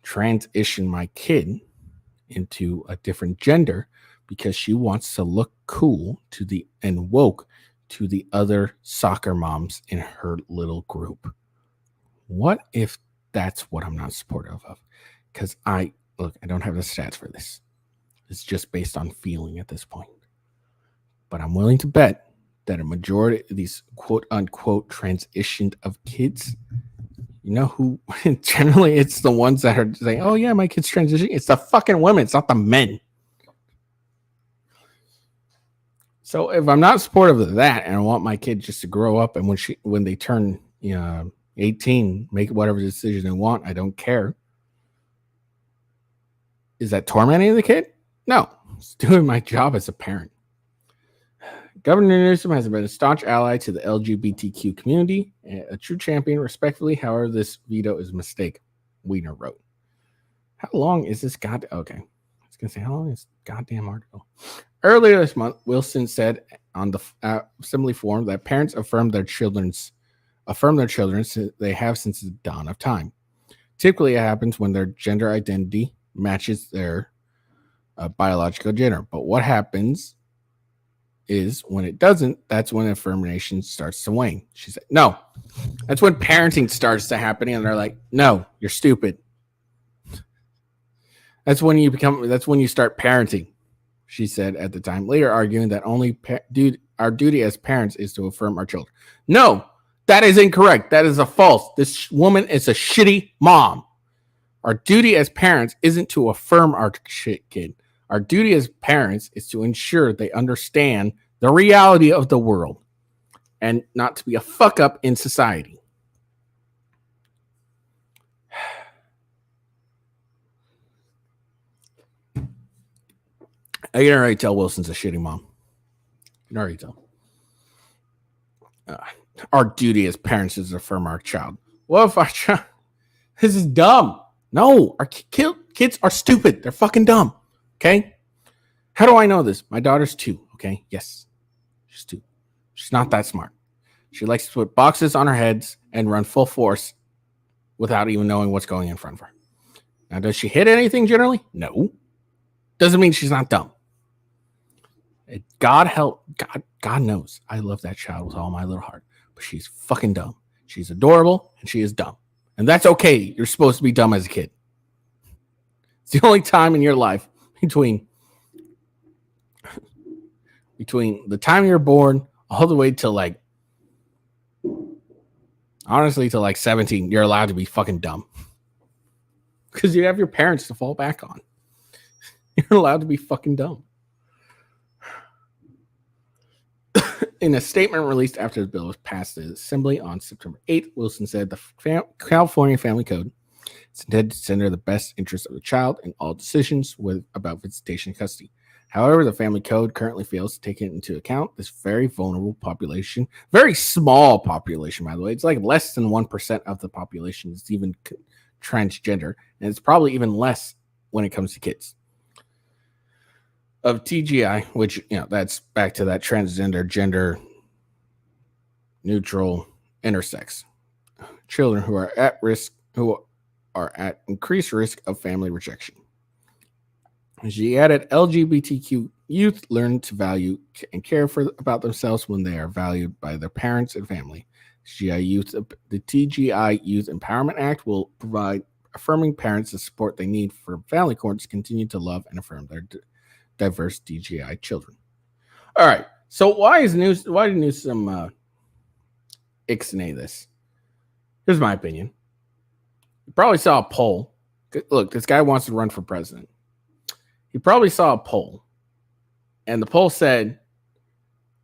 transition my kid into a different gender because she wants to look cool and woke to the other soccer moms in her little group? What if that's what I'm not supportive of? Because I don't have the stats for this. It's just based on feeling at this point. But I'm willing to bet that a majority of these quote unquote transitioned of kids, who generally it's the ones that are saying, oh yeah, my kid's transitioning. It's the fucking women. It's not the men. So if I'm not supportive of that and I want my kid just to grow up and when they turn 18, make whatever decision they want, I don't care. Is that tormenting the kid? No, it's doing my job as a parent. Governor Newsom has been a staunch ally to the LGBTQ community, a true champion, respectfully. However, this veto is a mistake, Weiner wrote. How long is this okay. I was going to say, how long is this goddamn article? Earlier this month, Wilson said on the assembly forum that parents affirm their children they have since the dawn of time. Typically, it happens when their gender identity matches their biological gender. But what happens is when it doesn't, that's when affirmation starts to wane. She said, no, that's when parenting starts to happen. And they're like, no, you're stupid. That's when you start parenting, she said at the time, later arguing that only our duty as parents is to affirm our children. No, that is incorrect. That is a false. This woman is a shitty mom. Our duty as parents isn't to affirm our shit kid. Our duty as parents is to ensure they understand the reality of the world and not to be a fuck up in society. I can already tell Wilson's a shitty mom. I can already tell. Our duty as parents is to affirm our child. What if our child... This is dumb. No, our kids are stupid. They're fucking dumb. Okay? How do I know this? My daughter's 2. Okay? Yes. She's 2. She's not that smart. She likes to put boxes on her heads and run full force without even knowing what's going in front of her. Now, does she hit anything generally? No. Doesn't mean she's not dumb. God knows I love that child with all my little heart. But she's fucking dumb. She's adorable and she is dumb. And that's okay. You're supposed to be dumb as a kid. It's the only time in your life between the time you're born all the way till honestly till 17, you're allowed to be fucking dumb. Because you have your parents to fall back on. You're allowed to be fucking dumb. In a statement released after the bill was passed in the Assembly on September 8th, Wilson said the California Family Code is intended to center the best interest of the child in all decisions about visitation and custody. However, the Family Code currently fails to take into account this very vulnerable population, very small population, by the way. It's like less than 1% of the population is even transgender, and it's probably even less when it comes to kids. Of TGI, which, that's back to that transgender, gender neutral, intersex children who are at increased risk of family rejection. She added, LGBTQ youth learn to value and care about themselves when they are valued by their parents and family. The TGI Youth Empowerment Act will provide affirming parents the support they need for family courts to continue to love and affirm their diverse DGI children. All right. So why did Newsom ixnay this? Here's my opinion. You probably saw a poll. Look, this guy wants to run for president. He probably saw a poll, and the poll said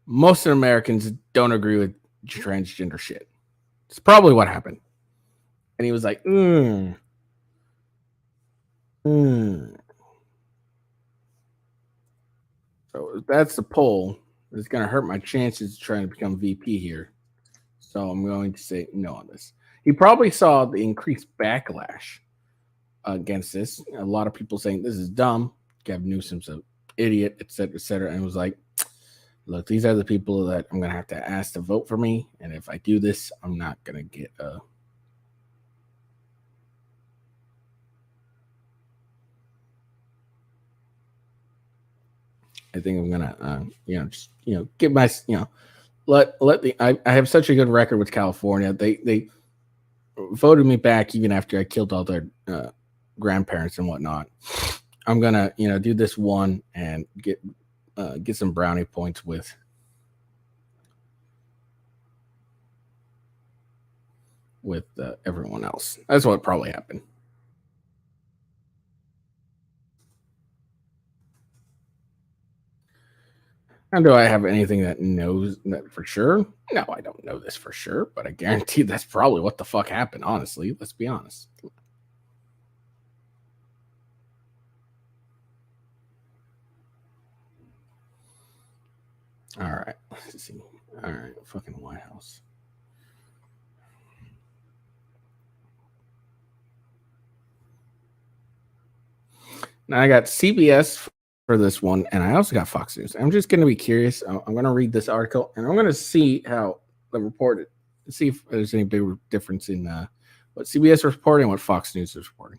most of Americans don't agree with transgender shit. It's probably what happened. And he was like, So that's the poll. It's going to hurt my chances of trying to become VP here. So I'm going to say no on this. He probably saw the increased backlash against this. A lot of people saying this is dumb. Gavin Newsom's an idiot, et cetera, and was like, look, these are the people that I'm going to have to ask to vote for me. And if I do this, I'm not going to get I think I'm gonna, give my, I have such a good record with California. They voted me back even after I killed all their grandparents and whatnot. I'm gonna, do this one and get some brownie points with everyone else. That's what probably happened. And do I have anything that knows that for sure? No, I don't know this for sure, but I guarantee that's probably what the fuck happened, honestly. Let's be honest. All right. Let's see. All right. Fucking White House. Now I got CBS for this one, and I also got Fox News. I'm just going to be curious. I'm going to read this article, and I'm going to see how the report, see if there's any big difference in what CBS is reporting and what Fox News is reporting.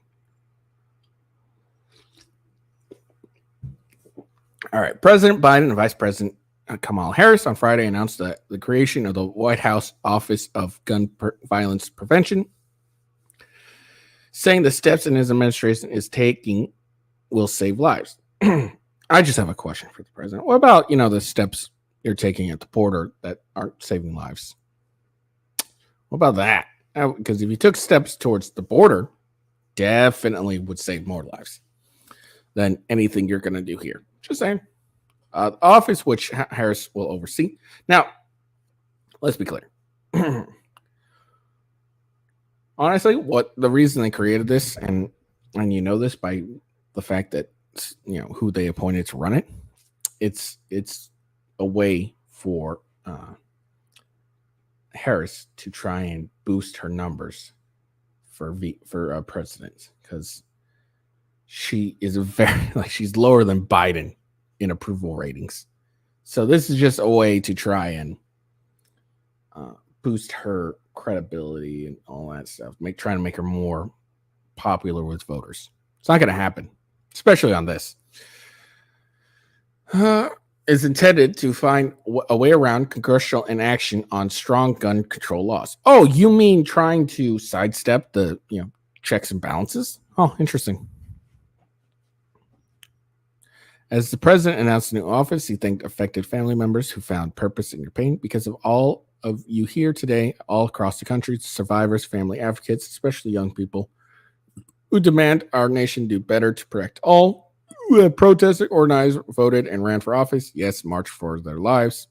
All right. President Biden and Vice President Kamala Harris on Friday announced the creation of the White House Office of Gun Violence Prevention, saying the steps in his administration is taking will save lives. I just have a question for the president. What about, the steps you're taking at the border that aren't saving lives? What about that? Because if you took steps towards the border, definitely would save more lives than anything you're going to do here. Just saying. The office, which Harris will oversee. Now, let's be clear. Honestly, what the reason they created this, and you know this by the fact that who they appointed to run it, it's a way for Harris to try and boost her numbers for president, because she is she's lower than Biden in approval ratings. So this is just a way to try and boost her credibility and all that stuff. Trying to make her more popular with voters. It's not going to happen, especially on this. Is intended to find a way around congressional inaction on strong gun control laws. Oh, you mean trying to sidestep the checks and balances? Oh, interesting. As the president announced the new office, he thanked affected family members who found purpose in your pain. Because of all of you here today, all across the country, survivors, family advocates, especially young people, who demand our nation do better to protect all who have protested, organized, voted, and ran for office. Yes, marched for their lives.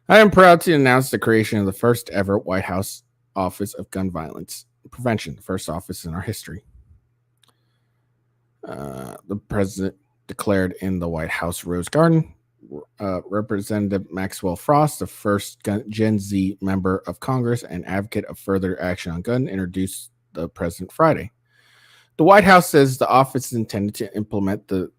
I am proud to announce the creation of the first ever White House Office of Gun Violence Prevention, the first office in our history. The president declared in the White House Rose Garden. Representative Maxwell Frost, the first Gen Z member of Congress and advocate of further action on gun, introduced the president Friday. The White House says the office is intended to implement the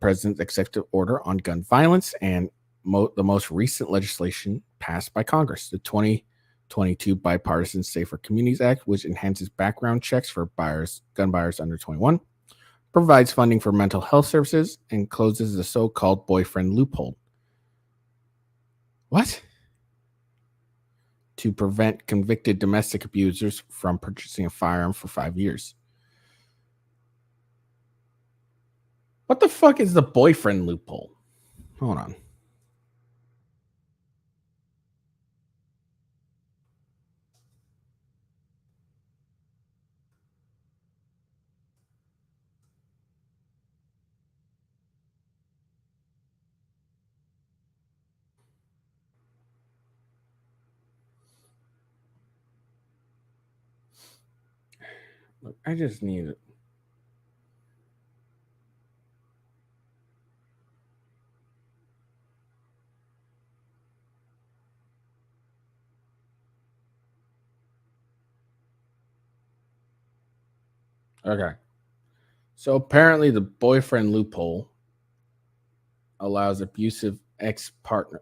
president's executive order on gun violence and the most recent legislation passed by Congress, the 2022 Bipartisan Safer Communities Act, which enhances background checks for gun buyers under 21. Provides funding for mental health services, and closes the so-called boyfriend loophole. What? To prevent convicted domestic abusers from purchasing a firearm for 5 years. What the fuck is the boyfriend loophole? Hold on. Look, I just need it. Okay. So apparently the boyfriend loophole allows abusive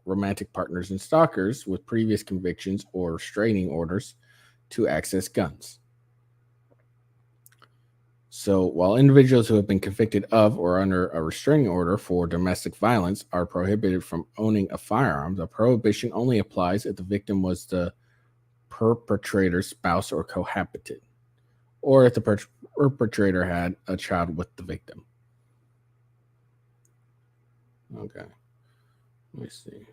romantic partners and stalkers with previous convictions or restraining orders to access guns. So while individuals who have been convicted of or under a restraining order for domestic violence are prohibited from owning a firearm, the prohibition only applies if the victim was the perpetrator's spouse or cohabitant, or if the perpetrator had a child with the victim. Okay. Let me see.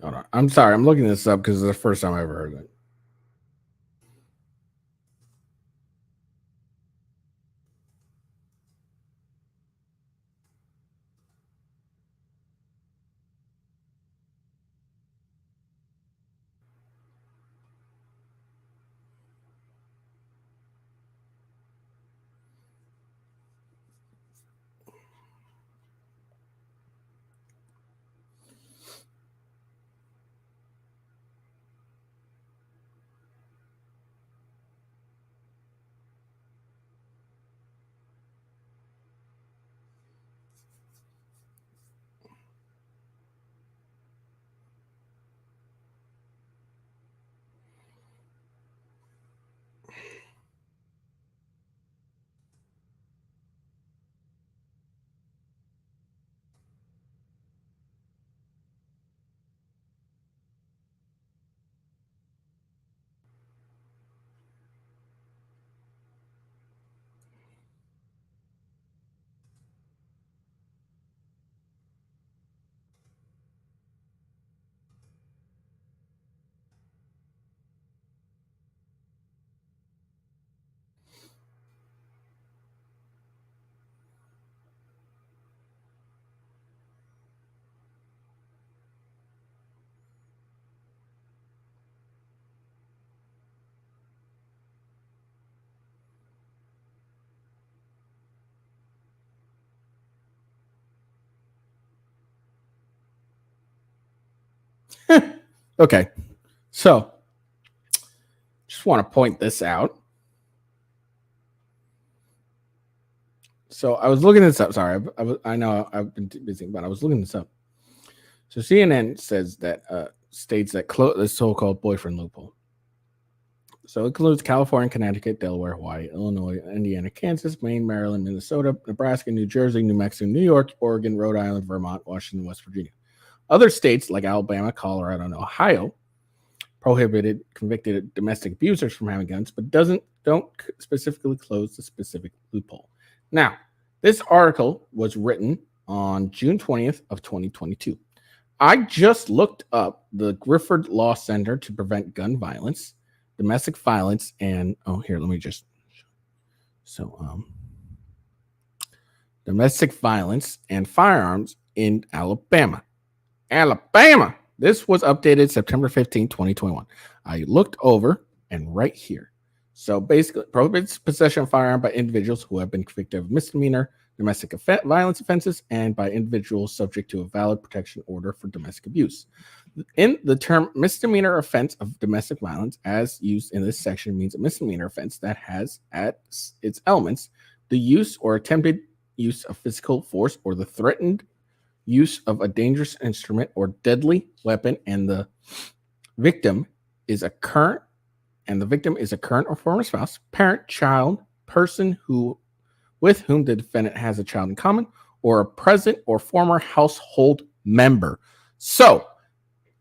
Hold on. I'm sorry. I'm looking this up because it's the first time I ever heard it. Okay. So, just want to point this out. So, I was looking this up. Sorry. I know I've been busy, but I was looking this up. So, CNN says that states that close the so-called boyfriend loophole. So, it includes California, Connecticut, Delaware, Hawaii, Illinois, Indiana, Kansas, Maine, Maryland, Minnesota, Nebraska, New Jersey, New Mexico, New York, Oregon, Rhode Island, Vermont, Washington, West Virginia. Other states like Alabama, Colorado, and Ohio prohibited convicted domestic abusers from having guns, but don't specifically close the specific loophole. Now, this article was written on June 20th of 2022. I just looked up the Grifford Law Center to Prevent Gun Violence, Domestic Violence, and domestic violence and firearms in Alabama. Alabama. This was updated September 15, 2021. I looked over and right here. So basically, prohibits possession of firearm by individuals who have been convicted of misdemeanor domestic violence offenses and by individuals subject to a valid protection order for domestic abuse. In the term misdemeanor offense of domestic violence, as used in this section, means a misdemeanor offense that has at its elements the use or attempted use of physical force or the threatened use of a dangerous instrument or deadly weapon, and the victim is a current or former spouse, parent, child, person with whom the defendant has a child in common, or a present or former household member. So,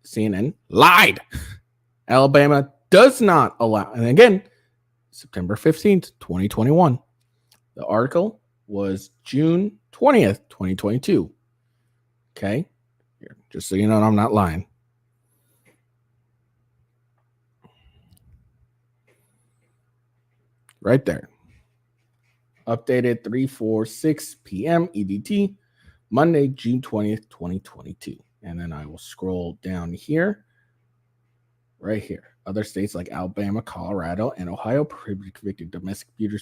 CNN lied. Alabama does not allow, and again, September 15th, 2021. The article was June 20th, 2022. Okay, here, just so you know, I'm not lying. Right there. Updated 3:46 p.m. EDT, Monday, June 20th, 2022. And then I will scroll down here, right here. Other states like Alabama, Colorado, and Ohio prohibit convicted domestic abusers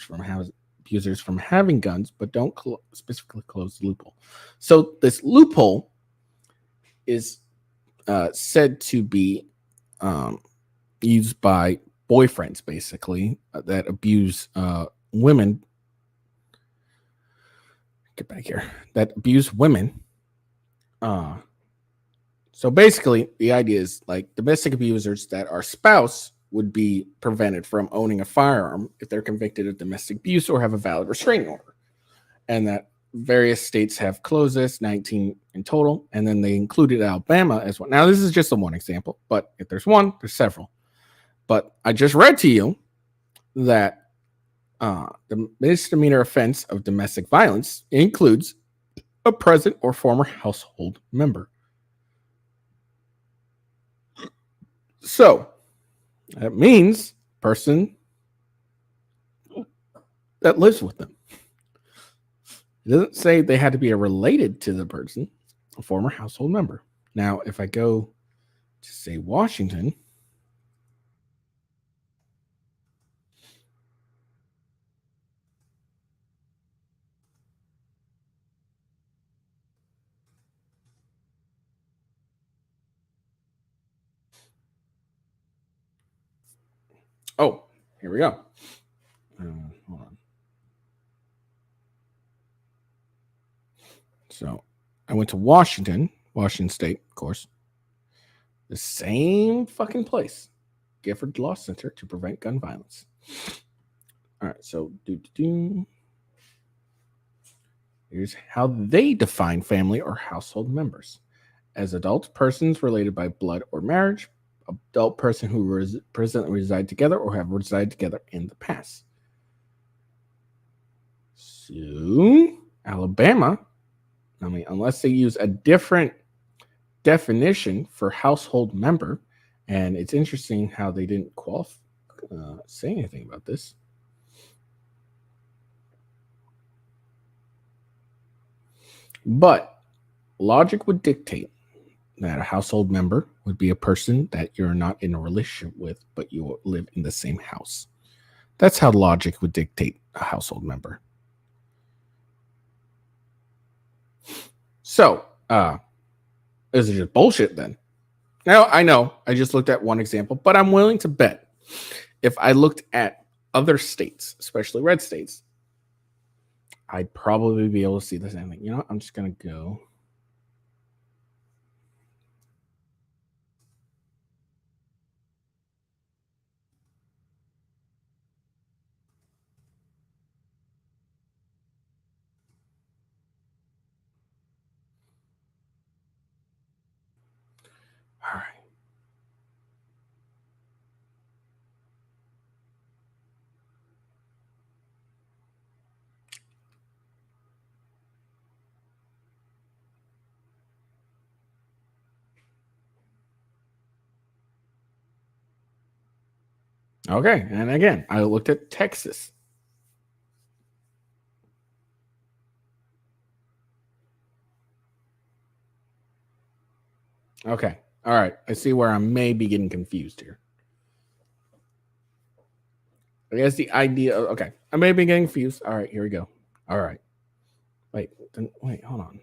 from having guns, but don't specifically close the loophole. So this loophole is said to be used by boyfriends, basically, that abuse women. Get back here. That abuse women. So basically, the idea is like domestic abusers that our spouse would be prevented from owning a firearm if they're convicted of domestic abuse or have a valid restraining order. And that various states have closed this, 19 in total, and then they included Alabama as well. Now, this is just one example, but if there's one, there's several. But I just read to you that the misdemeanor offense of domestic violence includes a present or former household member. So that means person that lives with them. It doesn't say they had to be related to the person, a former household member. Now, if I go to say Washington, oh, here we go. Hold on. So I went to Washington State, of course. The same fucking place, Gifford Law Center to prevent gun violence. All right, so here's how they define family or household members: as adult persons related by blood or marriage, adult person who presently reside together or have resided together in the past. So Alabama, I mean, unless they use a different definition for household member, and it's interesting how they didn't say anything about this. But logic would dictate that a household member would be a person that you're not in a relationship with, but you live in the same house. That's how logic would dictate a household member. So, is it just bullshit then? Now, I know I just looked at one example, but I'm willing to bet if I looked at other states, especially red states, I'd probably be able to see the same thing. You know what? I'm just going to go. All right. Okay, and again, I looked at Texas. Okay, all right. I see where I may be getting confused here. I guess the idea of, okay, I may be getting confused. All right, here we go. All right. Wait, hold on.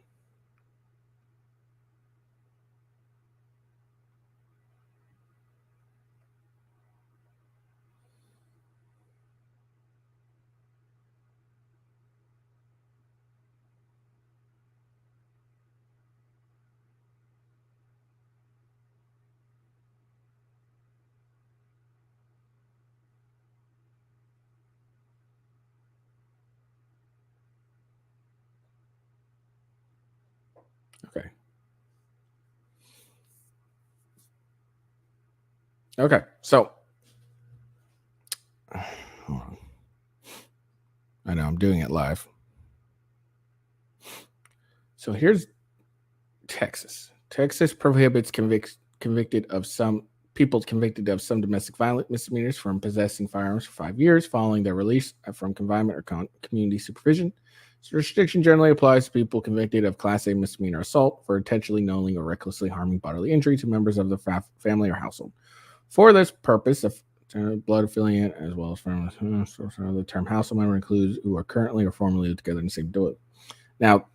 Okay. Okay, so hold on. I know I'm doing it live. So here's Texas. Texas prohibits convicted of some domestic violent misdemeanors from possessing firearms for 5 years following their release from confinement or community supervision. This restriction generally applies to people convicted of Class A misdemeanor assault for intentionally, knowingly, or recklessly harming bodily injury to members of the family or household. For this purpose, a blood affiliate, as well as from the term household member includes who are currently or formerly lived together in the same dwelling. Now,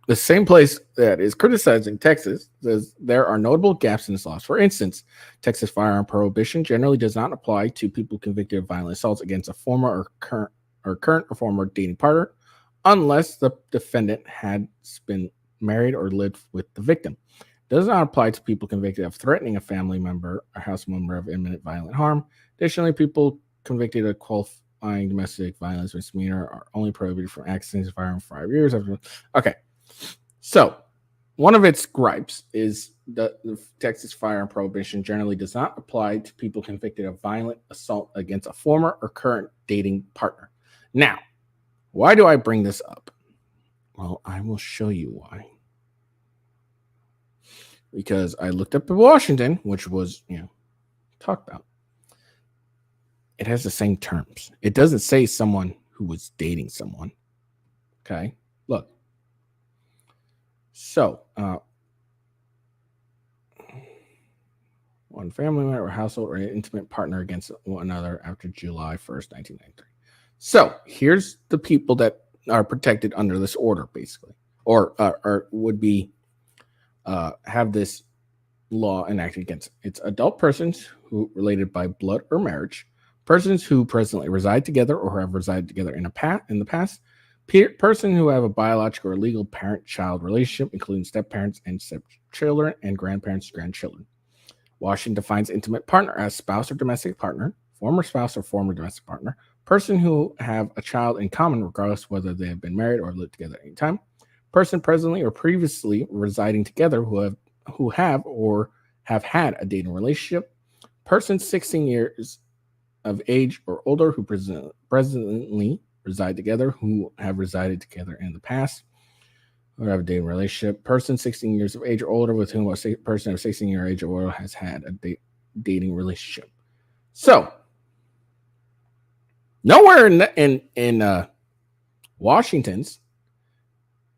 the same place that is criticizing Texas says there are notable gaps in this law. For instance, Texas firearm prohibition generally does not apply to people convicted of violent assaults against a former or current or former dating partner, unless the defendant had been married or lived with the victim. It does not apply to people convicted of threatening a family member or house member of imminent violent harm. Additionally, people convicted of qualifying domestic violence misdemeanor are only prohibited from accessing a firearm for 5 years. Okay. So, one of its gripes is the Texas firearm prohibition generally does not apply to people convicted of violent assault against a former or current dating partner. Now, why do I bring this up? Well, I will show you why. Because I looked up in Washington, which was, talked about, it has the same terms. It doesn't say someone who was dating someone. Okay, look. So, one family member or household or intimate partner against one another after July 1st, 1993. So, here's the people that are protected under this order, basically, or would be have this law enacted against. It's adult persons who related by blood or marriage, persons who presently reside together or have resided together in the past, person who have a biological or legal parent-child relationship, including step-parents and step-children and grandparents, grandchildren. Washington defines intimate partner as spouse or domestic partner, former spouse or former domestic partner, person who have a child in common regardless whether they have been married or lived together at any time, person presently or previously residing together who have or have had a dating relationship, person 16 years of age or older who presently reside together, who have resided together in the past, or have a dating relationship, person 16 years of age or older with whom a person of 16 year age or older has had a dating relationship. So, nowhere in Washington's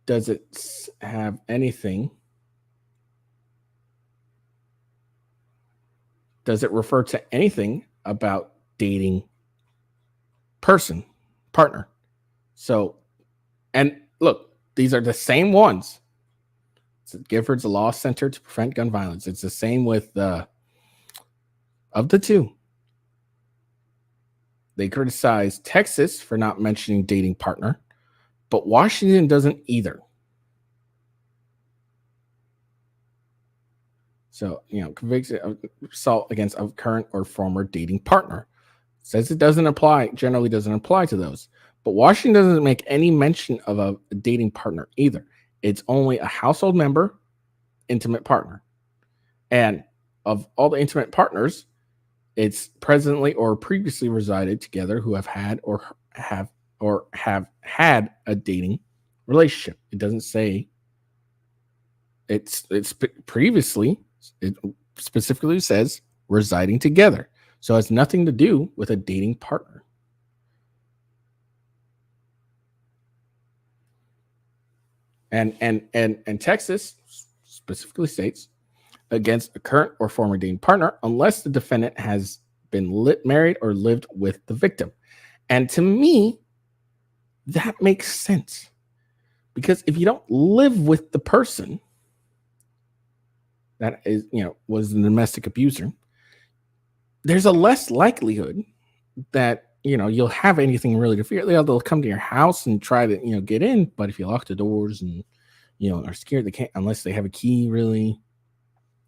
does it have anything. Does it refer to anything about dating partner? So, and look, these are the same ones. So Gifford's a law center to prevent gun violence. It's the same with of the two. They criticize Texas for not mentioning dating partner, but Washington doesn't either. So, convicted of assault against a current or former dating partner. Says it generally doesn't apply to those. But Washington doesn't make any mention of a dating partner either. It's only a household member, intimate partner. And of all the intimate partners, it's presently or previously resided together who have had or have had a dating relationship. It doesn't say it's previously. It specifically says residing together. So it has nothing to do with a dating partner. And Texas specifically states against a current or former dating partner unless the defendant has been married or lived with the victim. And to me, that makes sense. Because if you don't live with the person that is, was the domestic abuser, there's a less likelihood that, you'll have anything really to fear. They'll come to your house and try to, get in. But if you lock the doors and, are scared, they can't, unless they have a key, really,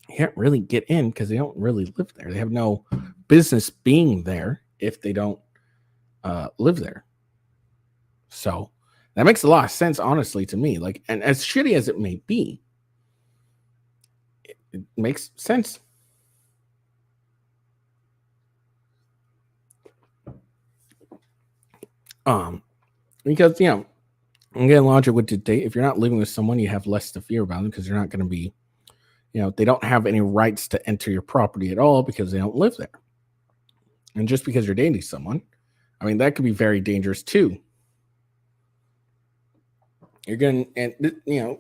you can't really get in because they don't really live there. They have no business being there if they don't live there. So that makes a lot of sense, honestly, to me. Like, and as shitty as it may be, it makes sense. Because again, logic would dictate if you're not living with someone, you have less to fear about them because they're not going to be, they don't have any rights to enter your property at all because they don't live there. And just because you're dating someone, I mean, that could be very dangerous too. You're going to, and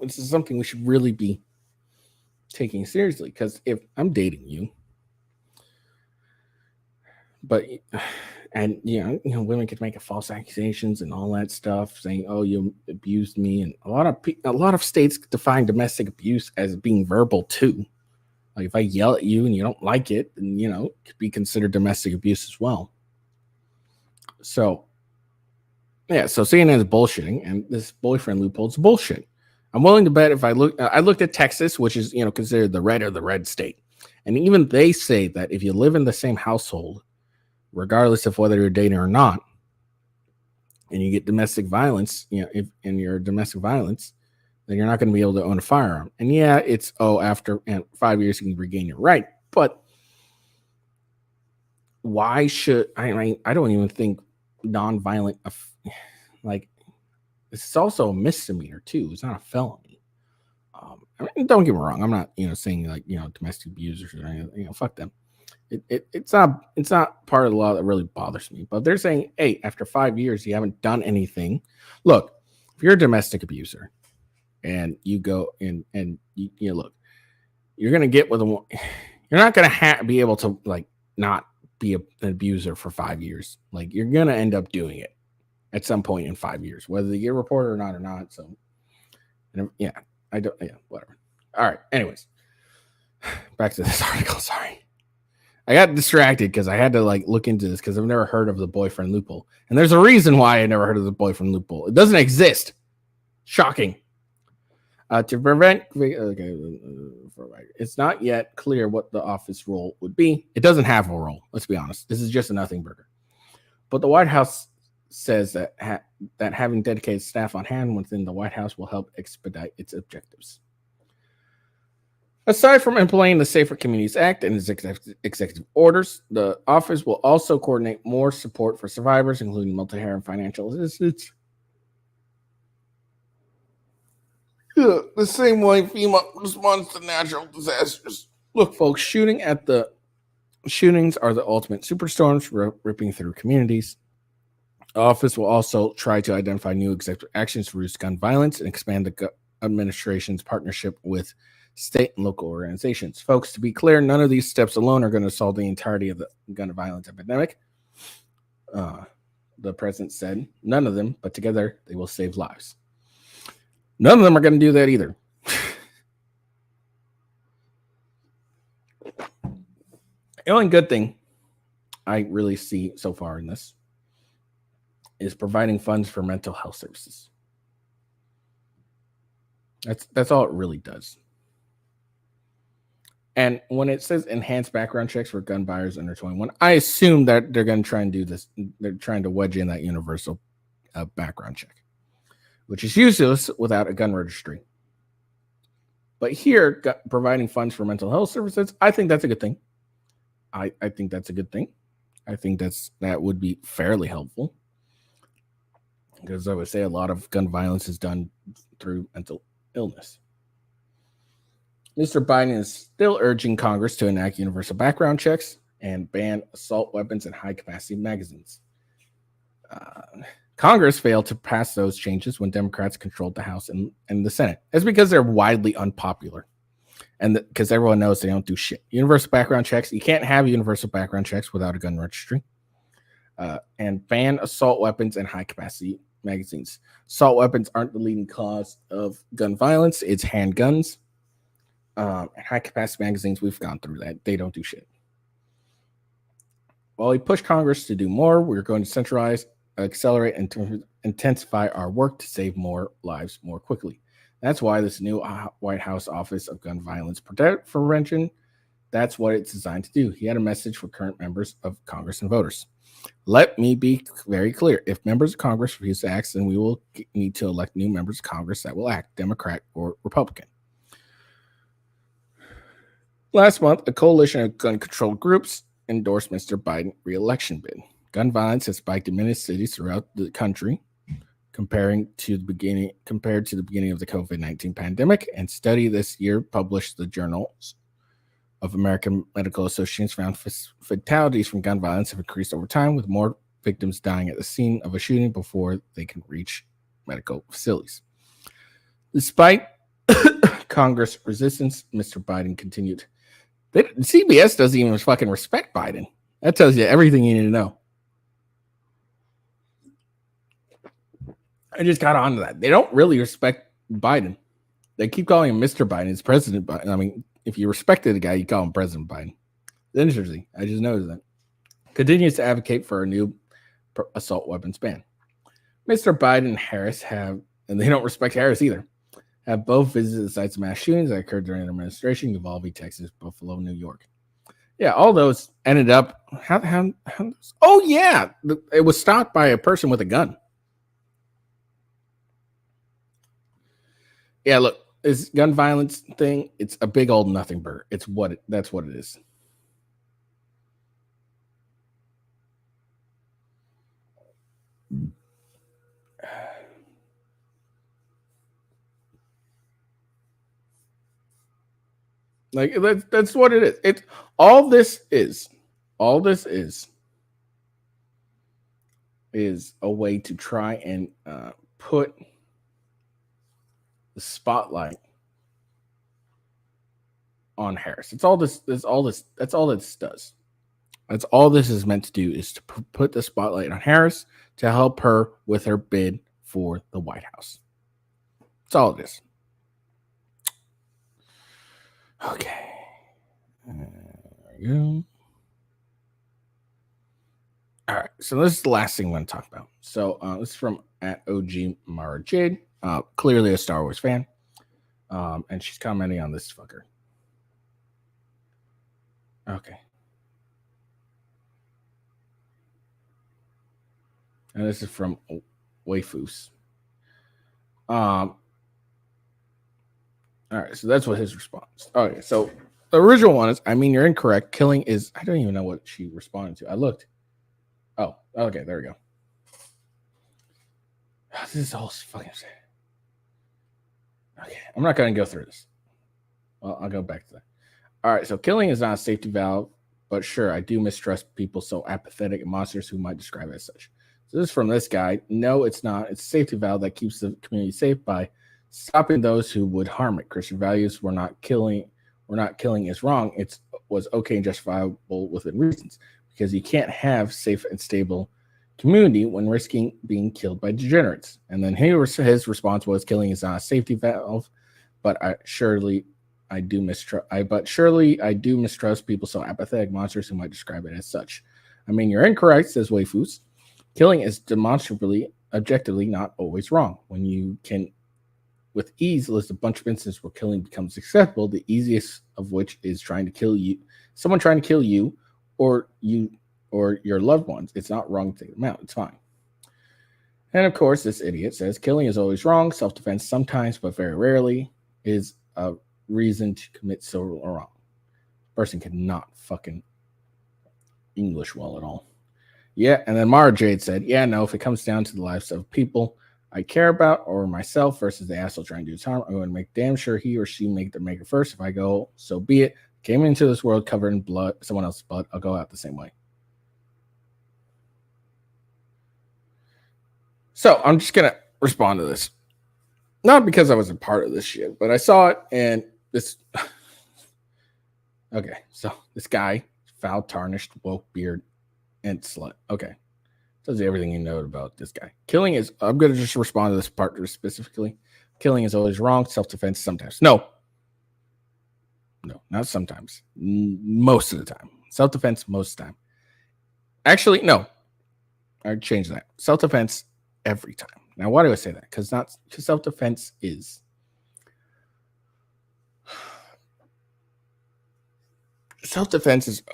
this is something we should really be taking seriously, because if I'm dating you, but and women could make false accusations and all that stuff, saying, "Oh, you abused me," and a lot of states define domestic abuse as being verbal too. Like if I yell at you and you don't like it, then it could be considered domestic abuse as well. So yeah, so CNN is bullshitting, and this boyfriend loophole is bullshit. I'm willing to bet if I looked at Texas, which is considered the red state, and even they say that if you live in the same household, regardless of whether you're dating or not, and you get domestic violence, if in your domestic violence, then you're not going to be able to own a firearm. And yeah, it's after 5 years you can regain your right, but why should I don't even think nonviolent, like, it's also a misdemeanor too. It's not a felony. Don't get me wrong. I'm not saying like domestic abusers or anything. Fuck them. It's not part of the law that really bothers me. But they're saying, hey, after 5 years, you haven't done anything. Look, if you're a domestic abuser and you go in and you look, you're gonna get with a. You're not gonna be able to like not be an abuser for 5 years. Like you're gonna end up doing it at some point in 5 years, whether you get reported or not. So, yeah, I don't. Yeah, whatever. All right. Anyways, back to this article. Sorry. I got distracted because I had to like look into this because I've never heard of the boyfriend loophole. And there's a reason why I never heard of the boyfriend loophole. It doesn't exist. Shocking. To prevent, it's not yet clear what the office role would be. It doesn't have a role. Let's be honest. This is just a nothing burger. But the White House says that that having dedicated staff on hand within the White House will help expedite its objectives. Aside from implementing the Safer Communities Act and its executive orders, the office will also coordinate more support for survivors, including multi-hair and financial assistance. Yeah, the same way FEMA responds to natural disasters. Look, folks, shootings are the ultimate superstorms ripping through communities. The office will also try to identify new executive actions to reduce gun violence and expand the administration's partnership with state and local organizations. Folks, to be clear, none of these steps alone are going to solve the entirety of the gun violence epidemic. The president said, none of them, but together they will save lives. None of them are going to do that either. The only good thing I really see so far in this is providing funds for mental health services. That's all it really does. And when it says enhanced background checks for gun buyers under 21, I assume that they're going to try and do this. They're trying to wedge in that universal background check, which is useless without a gun registry. But here, providing funds for mental health services, I think that's a good thing. I think that's a good thing. I think that would be fairly helpful. Because I would say a lot of gun violence is done through mental illness. Mr. Biden is still urging Congress to enact universal background checks and ban assault weapons and high-capacity magazines. Congress failed to pass those changes when Democrats controlled the House and the Senate. It's because they're widely unpopular and because everyone knows they don't do shit. Universal background checks, you can't have universal background checks without a gun registry. And ban assault weapons and high-capacity magazines. Assault weapons aren't the leading cause of gun violence. It's handguns. High-capacity magazines, we've gone through that. They don't do shit. While we push Congress to do more, we're going to centralize, accelerate, and intensify our work to save more lives more quickly. That's why this new White House Office of Gun Violence Prevention, that's what it's designed to do. He had a message for current members of Congress and voters. Let me be very clear. If members of Congress refuse to act, then we will need to elect new members of Congress that will act, Democrat or Republican. Last month, a coalition of gun control groups endorsed Mr. Biden's re-election bid. Gun violence has spiked in many cities throughout the country compared to the beginning of the COVID-19 pandemic. And study this year published the Journals of American Medical Associations found fatalities from gun violence have increased over time, with more victims dying at the scene of a shooting before they can reach medical facilities. Despite Congress resistance, Mr. Biden continued. CBS doesn't even fucking respect Biden. That tells you everything you need to know. I just got onto that. They don't really respect Biden. They keep calling him Mr. Biden. It's President Biden. I mean, if you respected the guy, you call him President Biden. It's interesting. I just noticed that. Continues to advocate for a new assault weapons ban. Mr. Biden and Harris have, and they don't respect Harris either, have both visited the sites of mass shootings that occurred during their administration, Uvalde, Texas, Buffalo, New York. Yeah, all those ended up. Oh yeah, it was stopped by a person with a gun. Yeah, look, this gun violence thing, it's a big old nothing burger. That's what it is. Like that's what it is. It's all this is. All this is a way to try and put the spotlight on Harris. It's all this. That's all this. That's all this does. That's all this is meant to do, is to put the spotlight on Harris to help her with her bid for the White House. That's all it is. Okay. There we go. All right. So this is the last thing I'm going to talk about. So this is from at OG Mara Jade. Clearly a Star Wars fan. And she's commenting on this fucker. Okay. And this is from Waifus. All right, so that's what his response. Okay, so the original one is, I mean, you're incorrect. Killing is, I don't even know what she responded to. I looked. Oh, okay, there we go. This is all fucking sad. Okay, I'm not going to go through this. Well, I'll go back to that. All right, so killing is not a safety valve, but sure, I do mistrust people so apathetic and monsters who might describe it as such. So this is from this guy. No, it's not. It's a safety valve that keeps the community safe by stopping those who would harm it. Christian values were not killing. We're not killing is wrong. It was okay and justifiable within reasons, because you can't have safe and stable community when risking being killed by degenerates. And then his response was, killing is not a safety valve, but surely I do mistrust people so apathetic monsters who might describe it as such. I mean, you're incorrect, says Waifus. Killing is demonstrably, objectively not always wrong. When you can, with ease, list a bunch of instances where killing becomes acceptable, the easiest of which is trying to kill you, someone trying to kill you or your loved ones. It's not wrong to take them out. It's fine. And of course, this idiot says killing is always wrong. Self-defense sometimes, but very rarely, is a reason to commit civil wrong. Person cannot fucking English well at all. Yeah, and then Mara Jade said, yeah, no, if it comes down to the lives of people I care about or myself versus the asshole trying to do his harm, I'm going to make damn sure he or she make their maker first. If I go, so be it. Came into this world covered in blood, someone else's blood, I'll go out the same way. So I'm just going to respond to this. Not because I was a part of this shit, but I saw it and this. Okay, so this guy, foul, tarnished, woke, beard, and slut. Okay. Tells you everything you know about this guy. Killing is, I'm going to just respond to this part specifically. Killing is always wrong. Self-defense sometimes. No, not sometimes. Most of the time. Self-defense most of the time. Actually, no. I'd change that. Self-defense every time. Now, why do I say that? Because self-defense is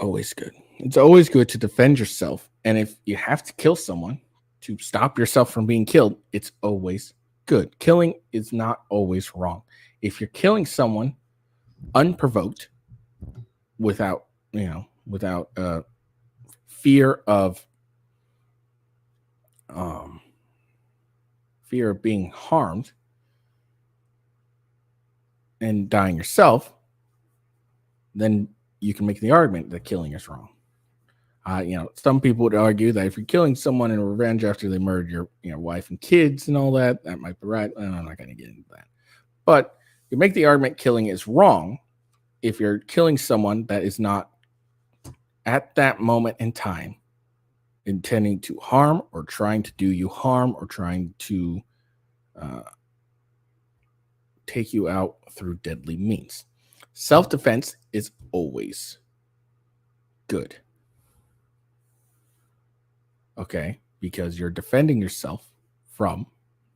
always good. It's always good to defend yourself. And if you have to kill someone to stop yourself from being killed, it's always good. Killing is not always wrong. If you're killing someone unprovoked without fear of being harmed and dying yourself, then you can make the argument that killing is wrong. Some people would argue that if you're killing someone in revenge after they murdered your wife and kids and all that, that might be right. I'm not going to get into that. But you make the argument killing is wrong if you're killing someone that is not at that moment in time intending to harm or trying to do you harm or trying to take you out through deadly means. Self-defense is always good. Okay, because you're defending yourself from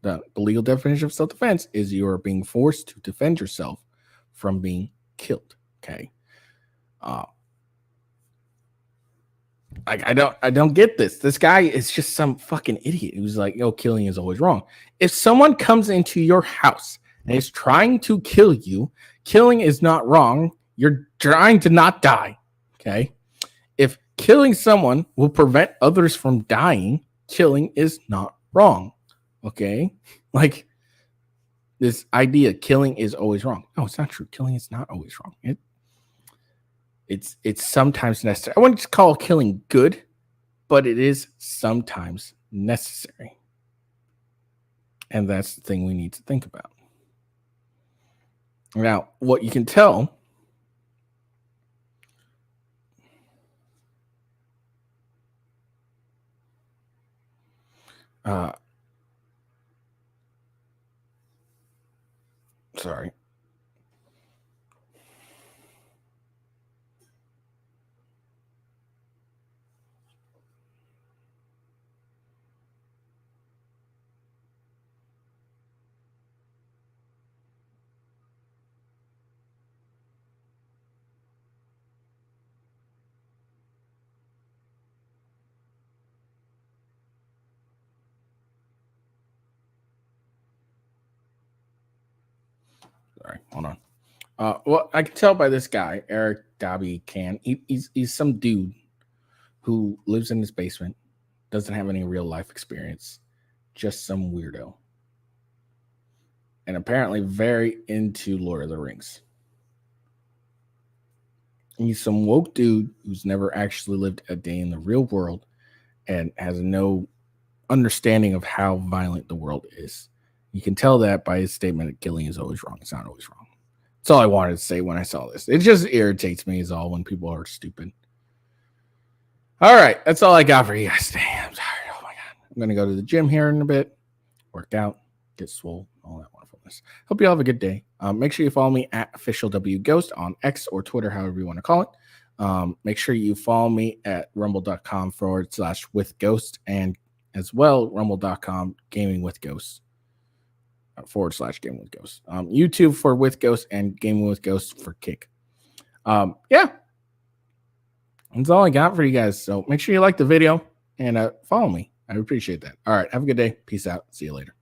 the legal definition of self-defense is you are being forced to defend yourself from being killed. Okay. I don't get this. This guy is just some fucking idiot who's like, yo, killing is always wrong. If someone comes into your house and is trying to kill you, killing is not wrong. You're trying to not die. Okay. If killing someone will prevent others from dying, killing is not wrong. Okay. Like this idea, killing is always wrong. No, it's not true. Killing is not always wrong. it's sometimes necessary. I wouldn't call killing good, but it is sometimes necessary. And that's the thing we need to think about. Now, what you can tell sorry. Sorry, hold on. Well, I can tell by this guy, Eric Dobby Can. He's some dude who lives in his basement, doesn't have any real life experience, just some weirdo. And apparently very into Lord of the Rings. He's some woke dude who's never actually lived a day in the real world and has no understanding of how violent the world is. You can tell that by his statement that killing is always wrong. It's not always wrong. That's all I wanted to say when I saw this. It just irritates me is all when people are stupid. All right. That's all I got for you guys today. I'm tired. Oh my God. I'm going to go to the gym here in a bit, work out, get swole, all that wonderfulness. Hope you all have a good day. Make sure you follow me at official WGhost on X or Twitter, however you want to call it. Make sure you follow me at rumble.com/WithGhost and as well, rumble.com GamingWithGhost. /GamingWithGhost. YouTube for WithGhost and GamingWithGhost for Kick. Yeah. That's all I got for you guys. So make sure you like the video and follow me. I appreciate that. All right. Have a good day. Peace out. See you later.